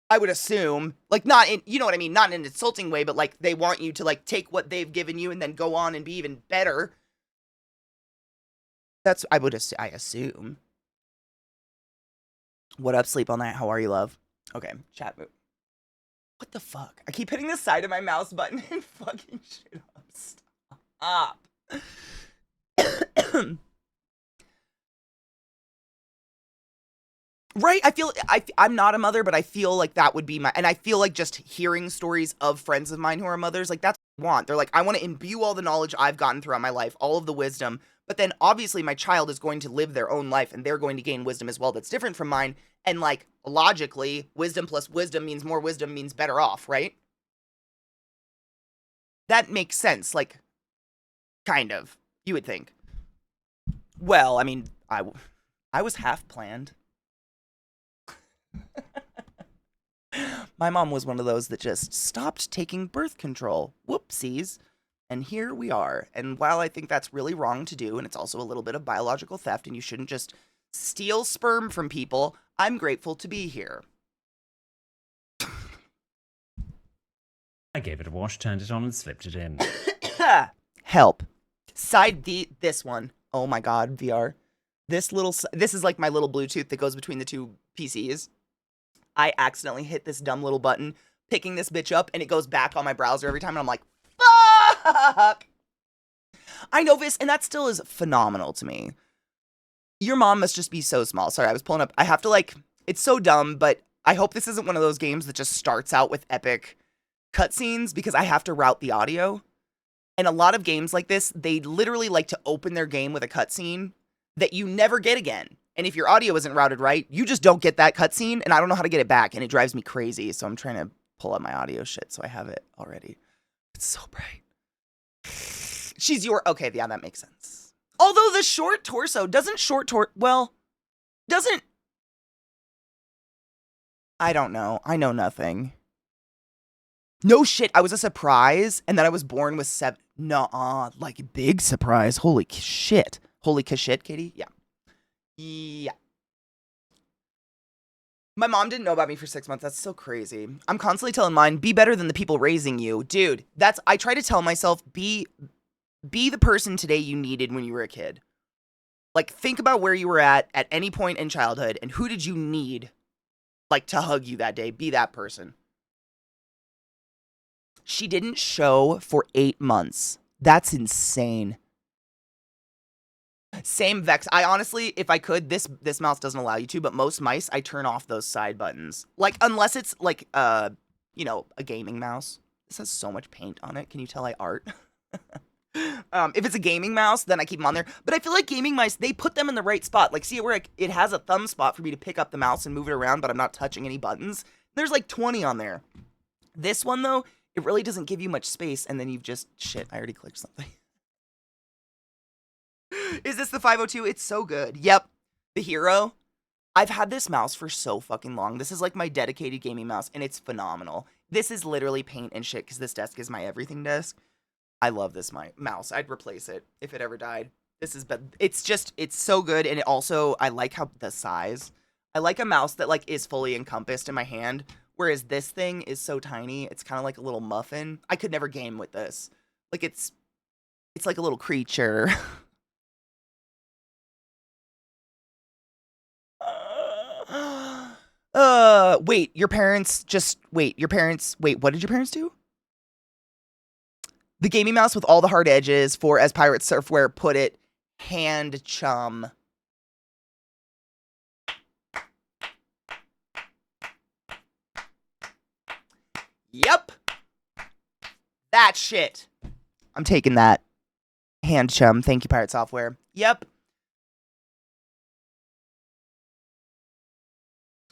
I would assume, like not in, you know what I mean? Not in an insulting way, but like they want you to like take what they've given you and then go on and be even better. That's, I assume. What up, Sleep All Night? How are you, love? Okay, chat move. What the fuck? I keep hitting the side of my mouse button and fucking shit up. Stop. Right? I'm not a mother, but I feel like that would be and I feel like just hearing stories of friends of mine who are mothers, like that's what I want. They're like, I want to imbue all the knowledge I've gotten throughout my life, all of the wisdom, but then obviously my child is going to live their own life and they're going to gain wisdom as well that's different from mine. And like, logically, wisdom plus wisdom means more wisdom means better off, right? That makes sense, like, kind of, you would think. Well, I mean, I was half planned. My mom was one of those that just stopped taking birth control. Whoopsies. And here we are. And while I think that's really wrong to do, and it's also a little bit of biological theft, and you shouldn't just steal sperm from people, I'm grateful to be here. I gave it a wash, turned it on, and slipped it in. Help. This one. Oh my God, VR. This is like my little Bluetooth that goes between the two PCs. I accidentally hit this dumb little button, picking this bitch up, and it goes back on my browser every time, and I'm like, fuck! I know this, and that still is phenomenal to me. Your mom must just be so small. Sorry, I was pulling up. I have to, like, it's so dumb, but I hope this isn't one of those games that just starts out with epic cutscenes, because I have to route the audio. And a lot of games like this, they literally like to open their game with a cutscene that you never get again. And if your audio isn't routed right, you just don't get that cutscene, and I don't know how to get it back, and it drives me crazy. So I'm trying to pull up my audio shit so I have it already. It's so bright. Okay, yeah, that makes sense. Although the short torso, I don't know. I know nothing. No shit, I was a surprise, and then I was born with like big surprise. Holy shit. Holy shit, Katie? Yeah. Yeah. My mom didn't know about me for 6 months. That's so crazy. I'm constantly telling mine, be better than the people raising you. Dude, I try to tell myself, be the person today you needed when you were a kid. Like, think about where you were at any point in childhood, and who did you need, like, to hug you that day? Be that person. She didn't show for 8 months. That's insane. Same Vex. I honestly, if I could, this mouse doesn't allow you to, but most mice, I turn off those side buttons. Like, unless it's like, you know, a gaming mouse. This has so much paint on it. Can you tell I art? If it's a gaming mouse, then I keep them on there. But I feel like gaming mice, they put them in the right spot. Like, see where it has a thumb spot for me to pick up the mouse and move it around, but I'm not touching any buttons. There's like 20 on there. This one, though, it really doesn't give you much space, and then you've just... Shit, I already clicked something. Is this the 502? It's so good. Yep. The Hero. I've had this mouse for so fucking long. This is like my dedicated gaming mouse, and it's phenomenal. This is literally paint and shit, because this desk is my everything desk. I love this mouse. I'd replace it if it ever died. This is... It's so good, and it also... I like how the size... I like a mouse that, like, is fully encompassed in my hand, whereas this thing is so tiny, it's kind of like a little muffin. I could never game with this. Like, it's like a little creature. Wait, your parents, what did your parents do? The gaming mouse with all the hard edges for, as Pirate Surfwear put it, hand chum. Yep. That shit. I'm taking that. Hand chum. Thank you, Pirate Software. Yep.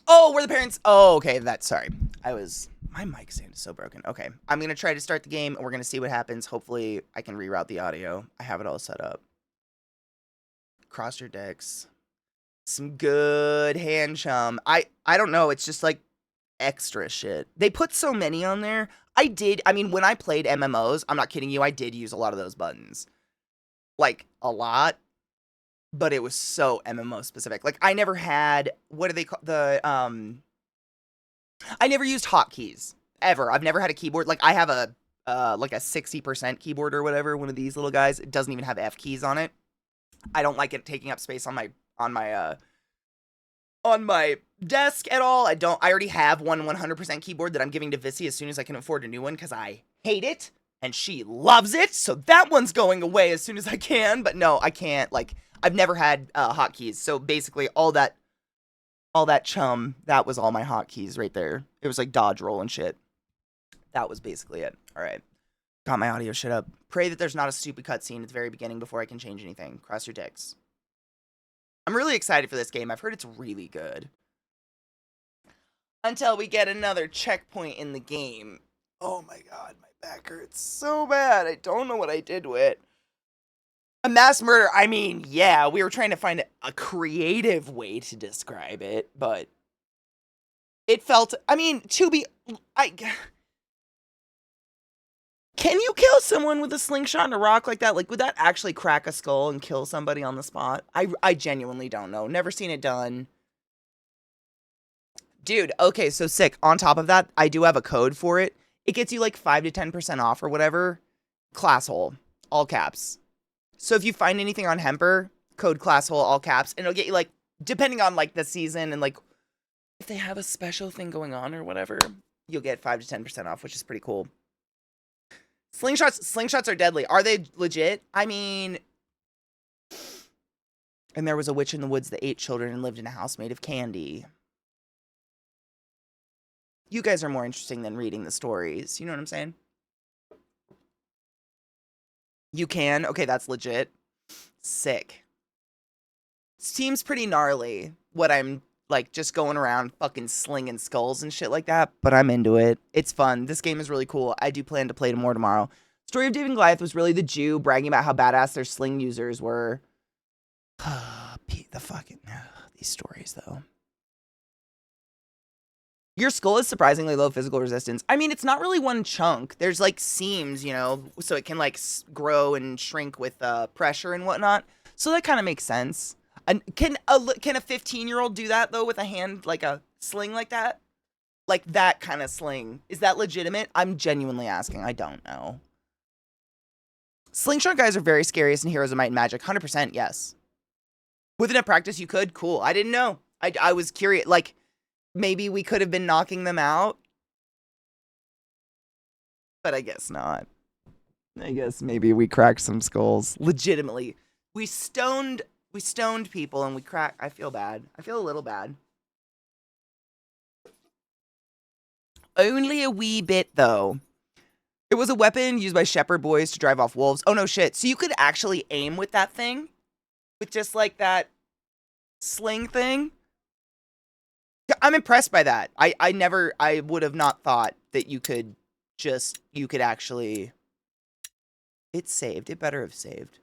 Oh, were the parents... Oh, okay. Sorry. My mic stand is so broken. Okay. I'm going to try to start the game, and we're going to see what happens. Hopefully, I can reroute the audio. I have it all set up. Cross your decks. Some good hand chum. I don't know. It's just, like, extra shit. They put so many on there. I mean, when I played MMOs, I'm not kidding you, I did use a lot of those buttons. Like, a lot. But it was so MMO specific. Like, I never had, what do they call, I never used hotkeys. Ever. I've never had a keyboard. Like, I have like a 60% keyboard or whatever, one of these little guys. It doesn't even have F keys on it. I don't like it taking up space on my desk at all. I already have one 100% keyboard that I'm giving to Vissy as soon as I can afford a new one because I hate it and she loves it. So that one's going away as soon as I can. But no, I can't. Like, I've never had hotkeys. So basically all that chum, that was all my hotkeys right there. It was like dodge roll and shit. That was basically it. All right. Got my audio shut up. Pray that there's not a stupid cutscene at the very beginning before I can change anything. Cross your dicks. I'm really excited for this game. I've heard it's really good. Until we get another checkpoint in the game. Oh my god, my back hurts so bad. I don't know what I did to it. A mass murder. I mean, yeah, we were trying to find a creative way to describe it, but it felt, I mean, can you kill someone with a slingshot and a rock like that? Like, would that actually crack a skull and kill somebody on the spot? I genuinely don't know. Never seen it done. Dude, okay, so sick. On top of that, I do have a code for it. It gets you like 5 to 10% off or whatever. Classhole, all caps. So if you find anything on Hemper, code classhole, all caps, and it'll get you like, depending on like the season and like if they have a special thing going on or whatever, you'll get 5 to 10% off, which is pretty cool. Slingshots are deadly. Are they legit? I mean, and there was a witch in the woods that ate children and lived in a house made of candy. You guys are more interesting than reading the stories. You know what I'm saying? You can? Okay, that's legit. Sick. Seems pretty gnarly what I'm, like, just going around fucking slinging skulls and shit like that, but I'm into it. It's fun. This game is really cool. I do plan to play more tomorrow. Story of David and Goliath was really the Jew bragging about how badass their sling users were. These stories, though. Your skull is surprisingly low physical resistance. I mean, it's not really one chunk. There's, like, seams, you know, so it can, like, grow and shrink with pressure and whatnot. So that kind of makes sense. And can a 15-year-old do that, though, with a hand, like a sling like that? Like that kind of sling. Is that legitimate? I'm genuinely asking. I don't know. Slingshot guys are very scariest in Heroes of Might and Magic. 100% yes. With enough practice, you could. Cool. I didn't know. I was curious. Like, maybe we could have been knocking them out. But I guess not. I guess maybe we cracked some skulls. Legitimately. We stoned We stoned people and we cracked. I feel bad. I feel a little bad. Only a wee bit, though. It was a weapon used by shepherd boys to drive off wolves. Oh, no shit. So you could actually aim with that thing? With just, like, that sling thing? I'm impressed by that. I would have not thought that you could actually... It saved. It better have saved.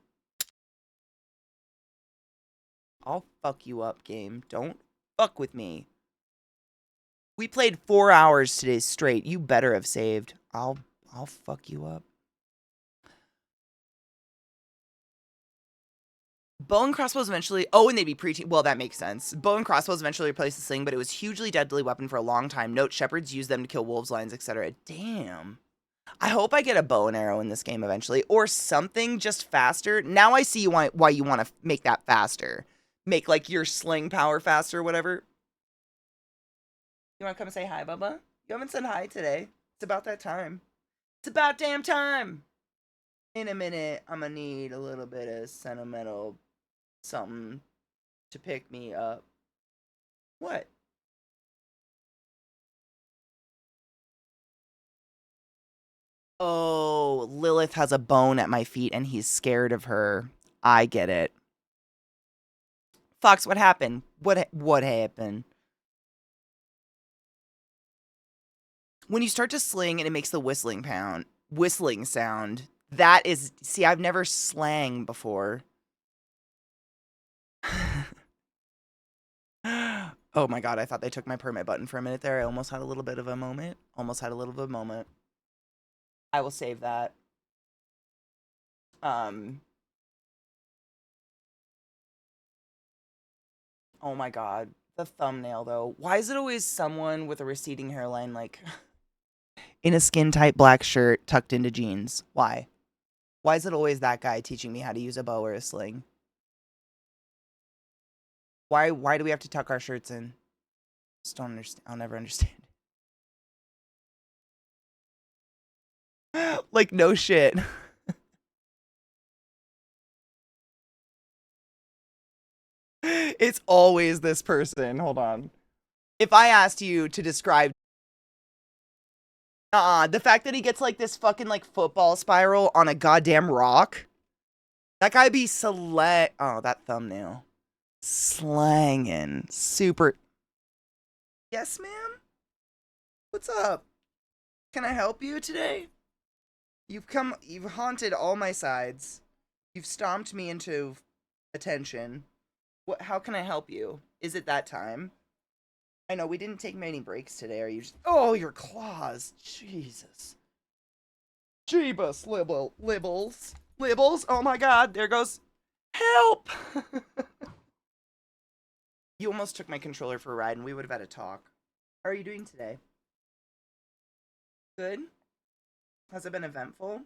I'll fuck you up, game. Don't fuck with me. We played 4 hours today straight. You better have saved. I'll fuck you up. Bow and crossbows eventually... Oh, and they'd be preaching... Well, that makes sense. Bow and crossbows eventually replaced the sling, but it was a hugely deadly weapon for a long time. Note, shepherds used them to kill wolves, lions, etc. Damn. I hope I get a bow and arrow in this game eventually. Or something just faster. Now I see why you want to make that faster. Make, like, your sling power faster or whatever. You want to come and say hi, Bubba? You haven't said hi today. It's about that time. It's about damn time. In a minute, I'm going to need a little bit of sentimental something to pick me up. What? Oh, Lilith has a bone at my feet and he's scared of her. I get it. Fox, what happened? What happened? When you start to sling and it makes the whistling sound, that is... See, I've never slang before. Oh my god, I thought they took my permit button for a minute there. I almost had a little bit of a moment. I will save that. Oh my god. The thumbnail, though. Why is it always someone with a receding hairline, like, in a skin-tight black shirt tucked into jeans? Why? Why is it always that guy teaching me how to use a bow or a sling? Why do we have to tuck our shirts in? Just don't understand. I'll never understand. Like, no shit. It's always this person. Hold on. If I asked you to describe... the fact that he gets, like, this fucking, like, football spiral on a goddamn rock. That guy be Oh, that thumbnail. Slangin'. Super... Yes, ma'am? What's up? Can I help you today? You've haunted all my sides. You've stomped me into attention. How can I help you? Is it that time? I know, we didn't take many breaks today. Are you just... Oh, your claws. Jesus. Jeebus, libbles. Libbles? Oh my god, there goes... Help! You almost took my controller for a ride and we would have had a talk. How are you doing today? Good? Has it been eventful?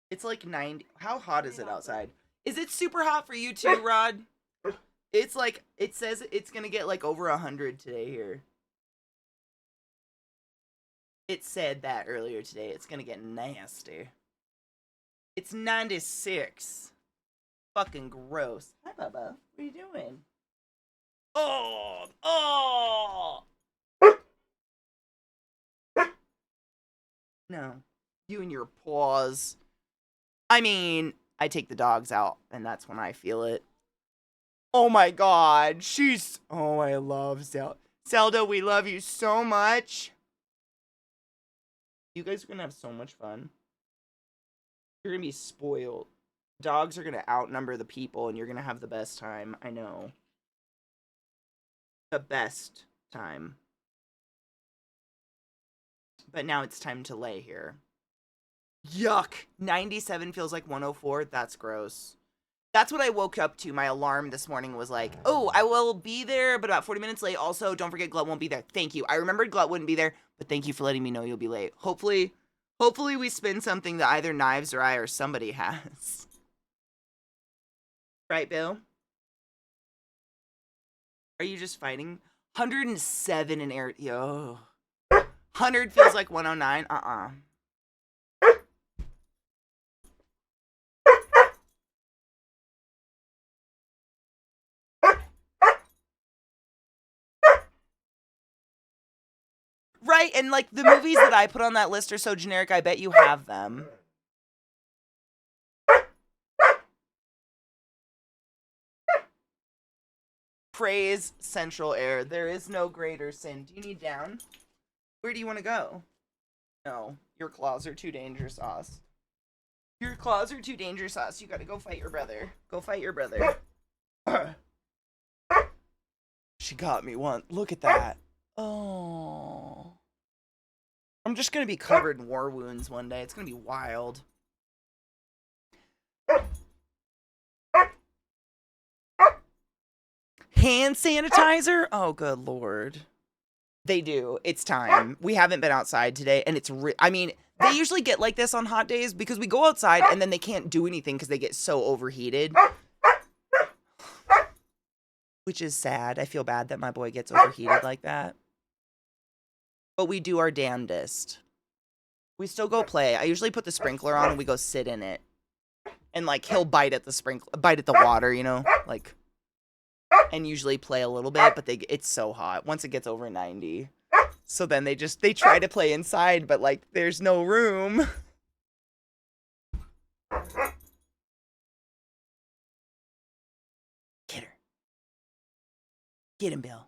It's like 90... How hot is it outside? Is it super hot for you too, Rod? It's like... It says it's gonna get like over 100 today here. It said that earlier today. It's gonna get nasty. It's 96. Fucking gross. Hi, Bubba. What are you doing? Oh! Oh! No. You and your paws. I mean, I take the dogs out, and that's when I feel it. Oh my god, she's... Oh, I love Zelda. Zelda, we love you so much. You guys are gonna have so much fun. You're gonna be spoiled. Dogs are gonna outnumber the people, and you're gonna have the best time. I know. The best time. But now it's time to lay here. Yuck. 97 feels like 104. That's gross. That's what I woke up to. My alarm this morning was like, oh, I will be there, but about 40 minutes late. Also, don't forget Glut won't be there. Thank you. I remembered Glut wouldn't be there, but thank you for letting me know you'll be late. Hopefully we spin something that either Knives or I or somebody has. Right, Bill? Are you just fighting? 107 in air. Yo. 100 feels like 109. Right, and like the movies that I put on that list are so generic, I bet you have them. Praise Central Air. There is no greater sin. Do you need down? Where do you want to go? No, your claws are too dangerous, Sauce. Your claws are too dangerous, Sauce. You gotta go fight your brother. Go fight your brother. She got me once. Look at that. Oh. I'm just gonna be covered in war wounds one day. It's gonna be wild. Hand sanitizer? Oh, good lord. They do. It's time. We haven't been outside today, and it's I mean, they usually get like this on hot days because we go outside and then they can't do anything because they get so overheated. Which is sad. I feel bad that my boy gets overheated like that. But we do our damnedest. We still go play. I usually put the sprinkler on and we go sit in it. And like he'll bite at the water, you know? Like, and usually play a little bit, but it's so hot once it gets over 90. So then they try to play inside, but like there's no room. Get her. Get him, Bill.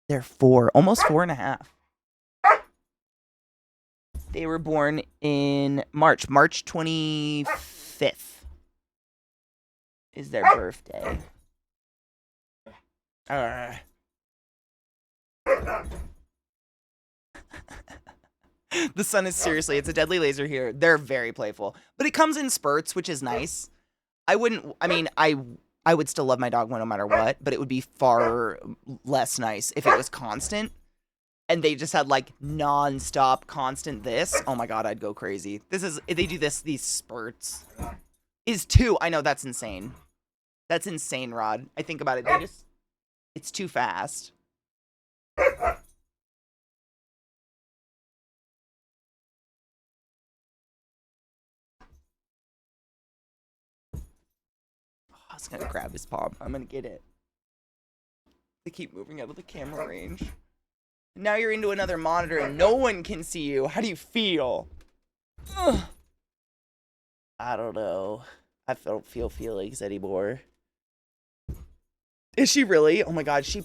They're 4, almost 4.5. They were born in March 25th is their birthday. The sun is seriously, it's a deadly laser here. They're very playful, but it comes in spurts, which is nice. I would still love my dog no matter what, but it would be far less nice if it was constant. And they just had like non-stop constant this. Oh my god, I'd go crazy. They do these spurts. Is 2. I know, that's insane. That's insane, Rod. I think about it. It's too fast. I was gonna grab his paw. I'm gonna get it. They keep moving out of the camera range. Now you're into another monitor and no one can see you. How do you feel? Ugh. I don't know. I don't feel feelings anymore. Is she really? Oh my god, she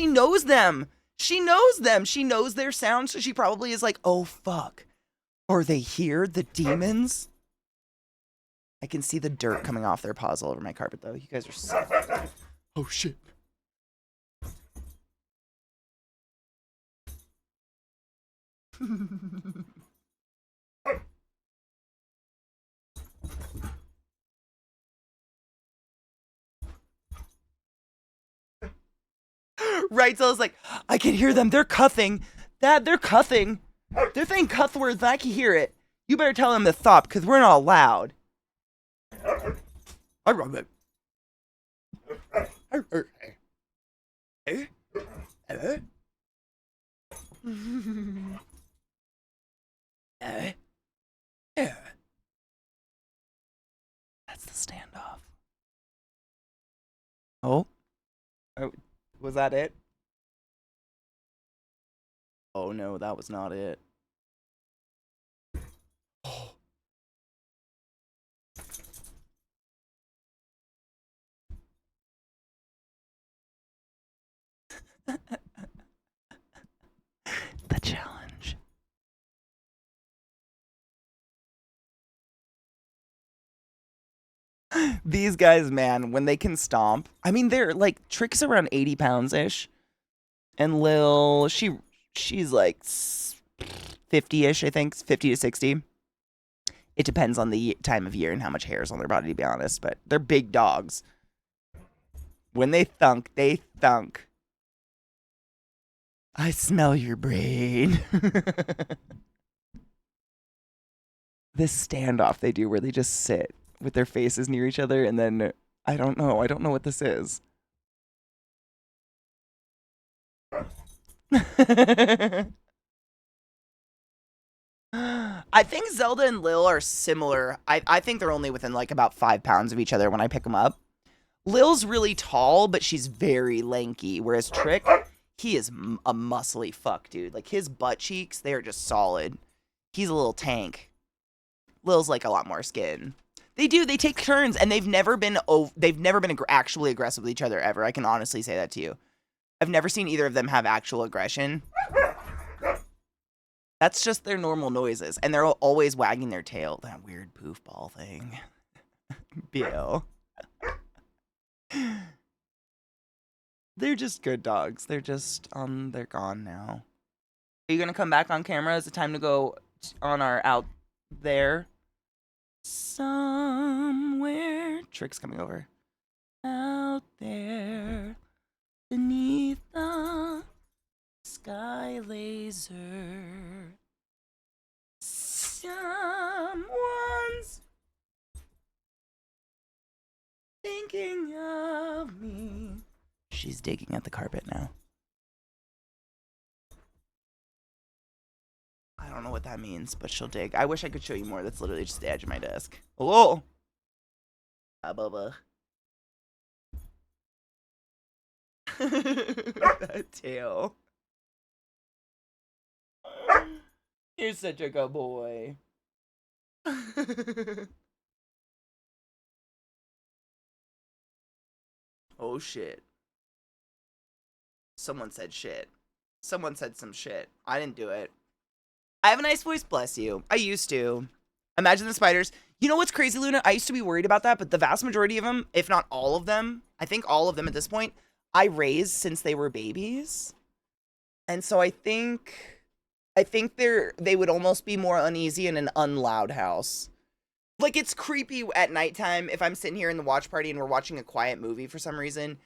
knows them. She knows them. She knows their sounds, so she probably is like, oh fuck. Are they here? The demons? I can see the dirt coming off their paws all over my carpet, though. You guys are so... Oh, shit. Right, so I was like, I can hear them. They're cuthing. Dad, they're cuthing. They're saying cuth words, and I can hear it. You better tell them to stop, because we're not allowed. I love it. That's the standoff. Oh, was that it? Oh no, that was not it. Oh. The challenge. These guys, man, when they can stomp, I mean, they're like Trick's around 80 pounds-ish. And Lil, she's like 50-ish, I think, 50 to 60. It depends on the time of year and how much hair is on their body, to be honest, but they're big dogs. When they thunk, they thunk. I smell your brain. This standoff they do where they just sit with their faces near each other and then, I don't know what this is. I think Zelda and Lil are similar. I think they're only within like about 5 pounds of each other when I pick them up. Lil's really tall, but she's very lanky, whereas Trick, He is a muscly fuck, dude. Like, his butt cheeks, they are just solid. He's a little tank. Lil's like a lot more skin. They take turns, and they've never been actually aggressive with each other ever. I can honestly say that to you. I've never seen either of them have actual aggression. That's just their normal noises, and they're always wagging their tail. That weird poof ball thing. Bill. They're just good dogs. They're gone now. Are you gonna come back on camera? Is it time to go on our out there? Somewhere. Trick's coming over. Out there. Beneath the sky laser. Someone's thinking of me. She's digging at the carpet now. I don't know what that means, but she'll dig. I wish I could show you more. That's literally just the edge of my desk. Hello? Ah, Bubba. That tail. You're such a good boy. Oh, shit. Someone said shit. Someone said some shit. I didn't do it. I have a nice voice, bless you. I used to. Imagine the spiders. You know what's crazy, Luna? I used to be worried about that, but the vast majority of them, if not all of them, I think all of them at this point, I raised since they were babies. And so I think they would almost be more uneasy in an unloud house. Like, it's creepy at nighttime if I'm sitting here in the watch party and we're watching a quiet movie for some reason.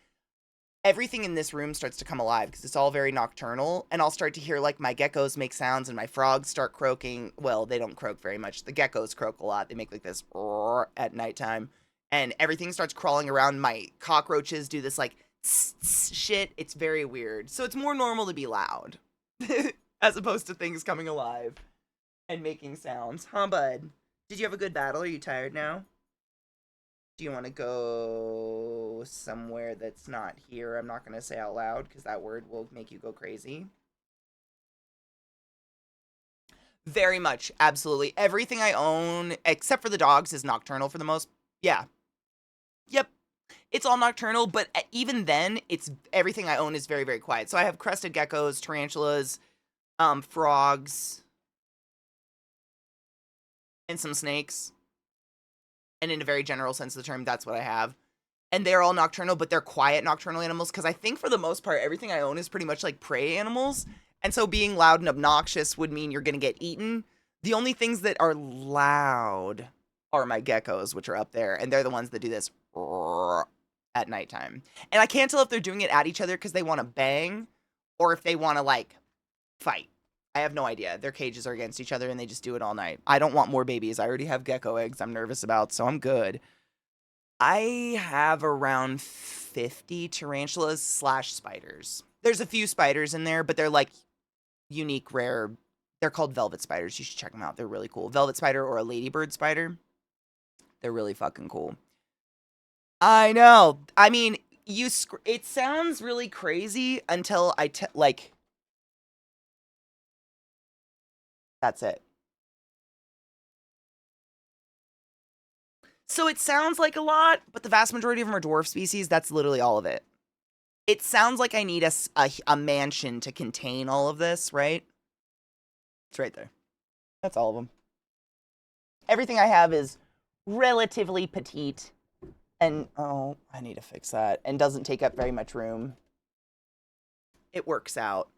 Everything in this room starts to come alive because it's all very nocturnal, and I'll start to hear, like, my geckos make sounds and my frogs start croaking. Well, they don't croak very much. The geckos croak a lot. They make, like, this roar at nighttime, and everything starts crawling around. My cockroaches do this, like, tss, tss shit. It's very weird. So it's more normal to be loud as opposed to things coming alive and making sounds. Huh, bud? Did you have a good battle? Are you tired now? Do you want to go somewhere that's not here? I'm not going to say out loud because that word will make you go crazy. Very much. Absolutely. Everything I own, except for the dogs, is nocturnal for the most. Yeah. Yep. It's all nocturnal, but even then, everything I own is very, very quiet. So I have crested geckos, tarantulas, frogs, and some snakes. And in a very general sense of the term, that's what I have. And they're all nocturnal, but they're quiet nocturnal animals, because I think for the most part, everything I own is pretty much like prey animals. And so being loud and obnoxious would mean you're going to get eaten. The only things that are loud are my geckos, which are up there. And they're the ones that do this at nighttime. And I can't tell if they're doing it at each other because they want to bang or if they want to, like, fight. I have no idea. Their cages are against each other and they just do it all night. I don't want more babies. I already have gecko eggs I'm nervous about, so I'm good. I have around 50 tarantulas / spiders. There's a few spiders in there, but they're like unique, rare. They're called velvet spiders. You should check them out. They're really cool. Velvet spider or a ladybird spider. They're really fucking cool. I know. I mean, it sounds really crazy until that's it. So it sounds like a lot, but the vast majority of them are dwarf species. That's literally all of it. It sounds like I need a mansion to contain all of this, right? It's right there. That's all of them. Everything I have is relatively petite and, oh, I need to fix that, and doesn't take up very much room. It works out.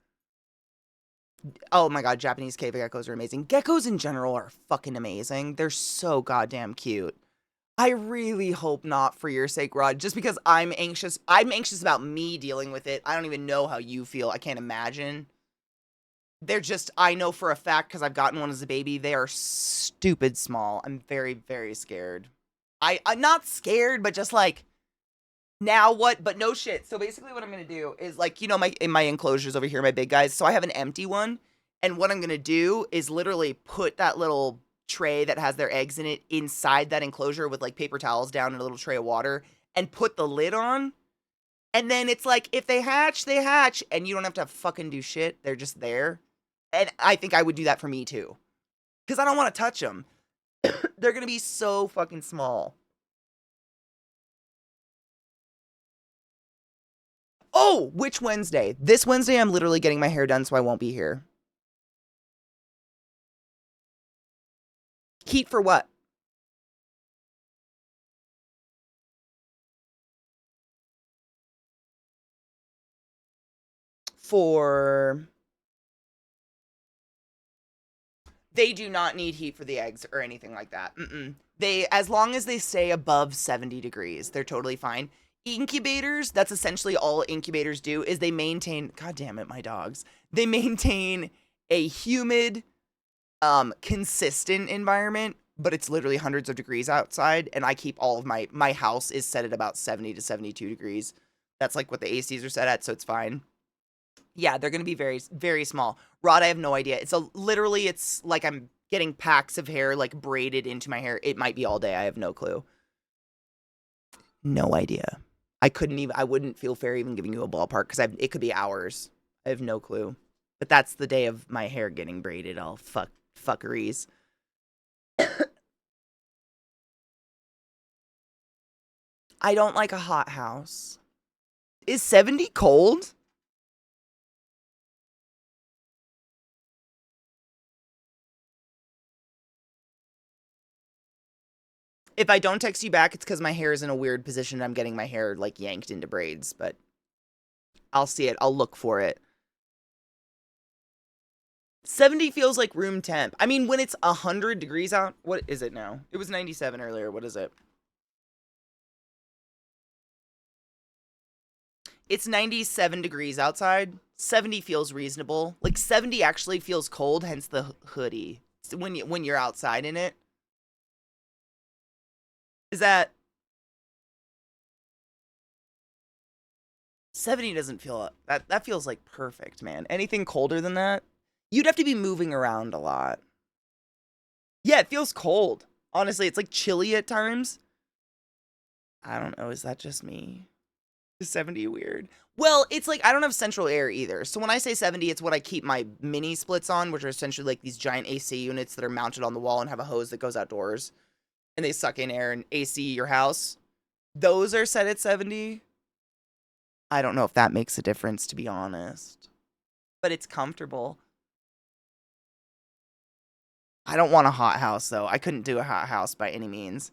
Oh my god, Japanese cave geckos are amazing. Geckos in general are fucking amazing. They're so goddamn cute. I really hope not for your sake, Rod, just because I'm anxious. I'm anxious about me dealing with it. I don't even know how you feel. I can't imagine. They're just, I know for a fact, because I've gotten one as a baby, they are stupid small. I'm very, very scared. I'm not scared, but just like, now what? But no shit. So basically what I'm going to do is, like, you know, in my enclosures over here, my big guys. So I have an empty one. And what I'm going to do is literally put that little tray that has their eggs in it inside that enclosure with, like, paper towels down and a little tray of water and put the lid on. And then it's like, if they hatch, they hatch, and you don't have to fucking do shit. They're just there. And I think I would do that for me too. Because I don't want to touch them. They're going to be so fucking small. Oh, which Wednesday? This Wednesday, I'm literally getting my hair done, so I won't be here. Heat for what? For... They do not need heat for the eggs or anything like that. They, as long as they stay above 70 degrees, they're totally fine. Incubators, that's essentially all incubators do, is they maintain, god damn it, my dogs. They maintain a humid, consistent environment, but it's literally hundreds of degrees outside, and I keep all of my house is set at about 70 to 72 degrees. That's like what the ACs are set at, so it's fine. Yeah, they're going to be very, very small. Rod, I have no idea. Literally, it's like I'm getting packs of hair, like, braided into my hair. It might be all day. I have no clue. No idea. I wouldn't feel fair even giving you a ballpark, because it could be hours. I have no clue. But that's the day of my hair getting braided, all fuckeries. I don't like a hot house. Is 70 cold? If I don't text you back, it's because my hair is in a weird position. I'm getting my hair, like, yanked into braids, but I'll see it. I'll look for it. 70 feels like room temp. I mean, when it's 100 degrees out, what is it now? It was 97 earlier. What is it? It's 97 degrees outside. 70 feels reasonable. Like, 70 actually feels cold, hence the hoodie. So when you're outside in it. Is that 70 doesn't feel that feels like perfect, man. Anything colder than that, you'd have to be moving around a lot. Yeah, it feels cold. Honestly, it's like chilly at times. I don't know, is that just me? Is 70 weird? Well, it's like I don't have central air either. So when I say 70, it's what I keep my mini splits on, which are essentially like these giant AC units that are mounted on the wall and have a hose that goes outdoors. And they suck in air and AC your house. Those are set at 70. I don't know if that makes a difference, to be honest. But it's comfortable. I don't want a hot house, though. I couldn't do a hot house by any means.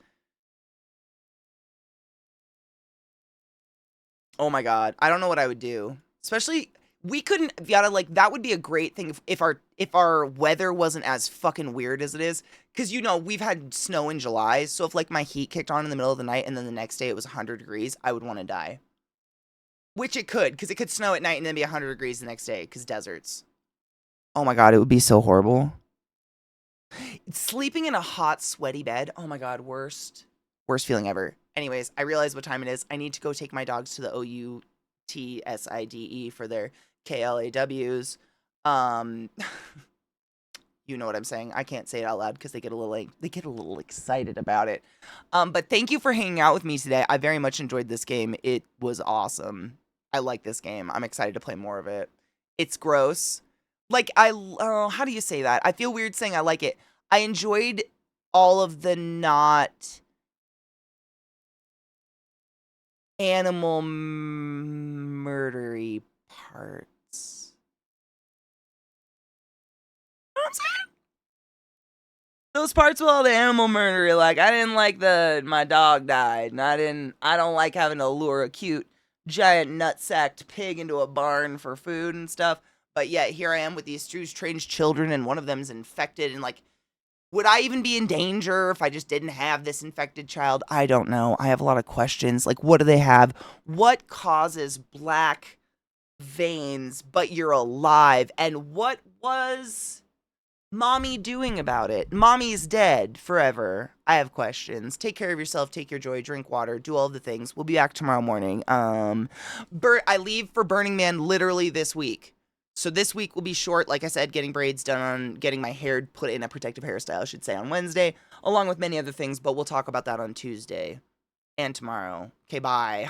Oh my god. I don't know what I would do. Especially, we couldn't, Viata, like, that would be a great thing if our weather wasn't as fucking weird as it is. Because, you know, we've had snow in July, so if, like, my heat kicked on in the middle of the night and then the next day it was 100 degrees, I would want to die. Which it could, because it could snow at night and then be 100 degrees the next day, because deserts. Oh my god, it would be so horrible. Sleeping in a hot, sweaty bed, oh my god, worst feeling ever. Anyways, I realize what time it is. I need to go take my dogs to the OUTSIDE for their KLAWs. You know what I'm saying. I can't say it out loud because they get a little excited about it. But thank you for hanging out with me today. I very much enjoyed this game. It was awesome. I like this game. I'm excited to play more of it. It's gross. Like, how do you say that? I feel weird saying I like it. I enjoyed all of the not animal murdery parts. You know what I'm saying? Those parts with all the animal murder, like, I didn't like my dog died, and I don't like having to lure a cute, giant nut-sacked pig into a barn for food and stuff, but yet here I am with these two strange children, and one of them's infected, and, like, would I even be in danger if I just didn't have this infected child? I don't know. I have a lot of questions, like, what do they have? What causes black veins, but you're alive, and what was Mommy doing about it? Mommy's dead forever. I have questions. Take care of yourself. Take your joy. Drink water. Do all of the things. We'll be back tomorrow morning. I leave for Burning Man literally this week. So this week will be short. Like I said, getting braids done, getting my hair put in a protective hairstyle, I should say, on Wednesday, along with many other things. But we'll talk about that on Tuesday and tomorrow. Okay, bye.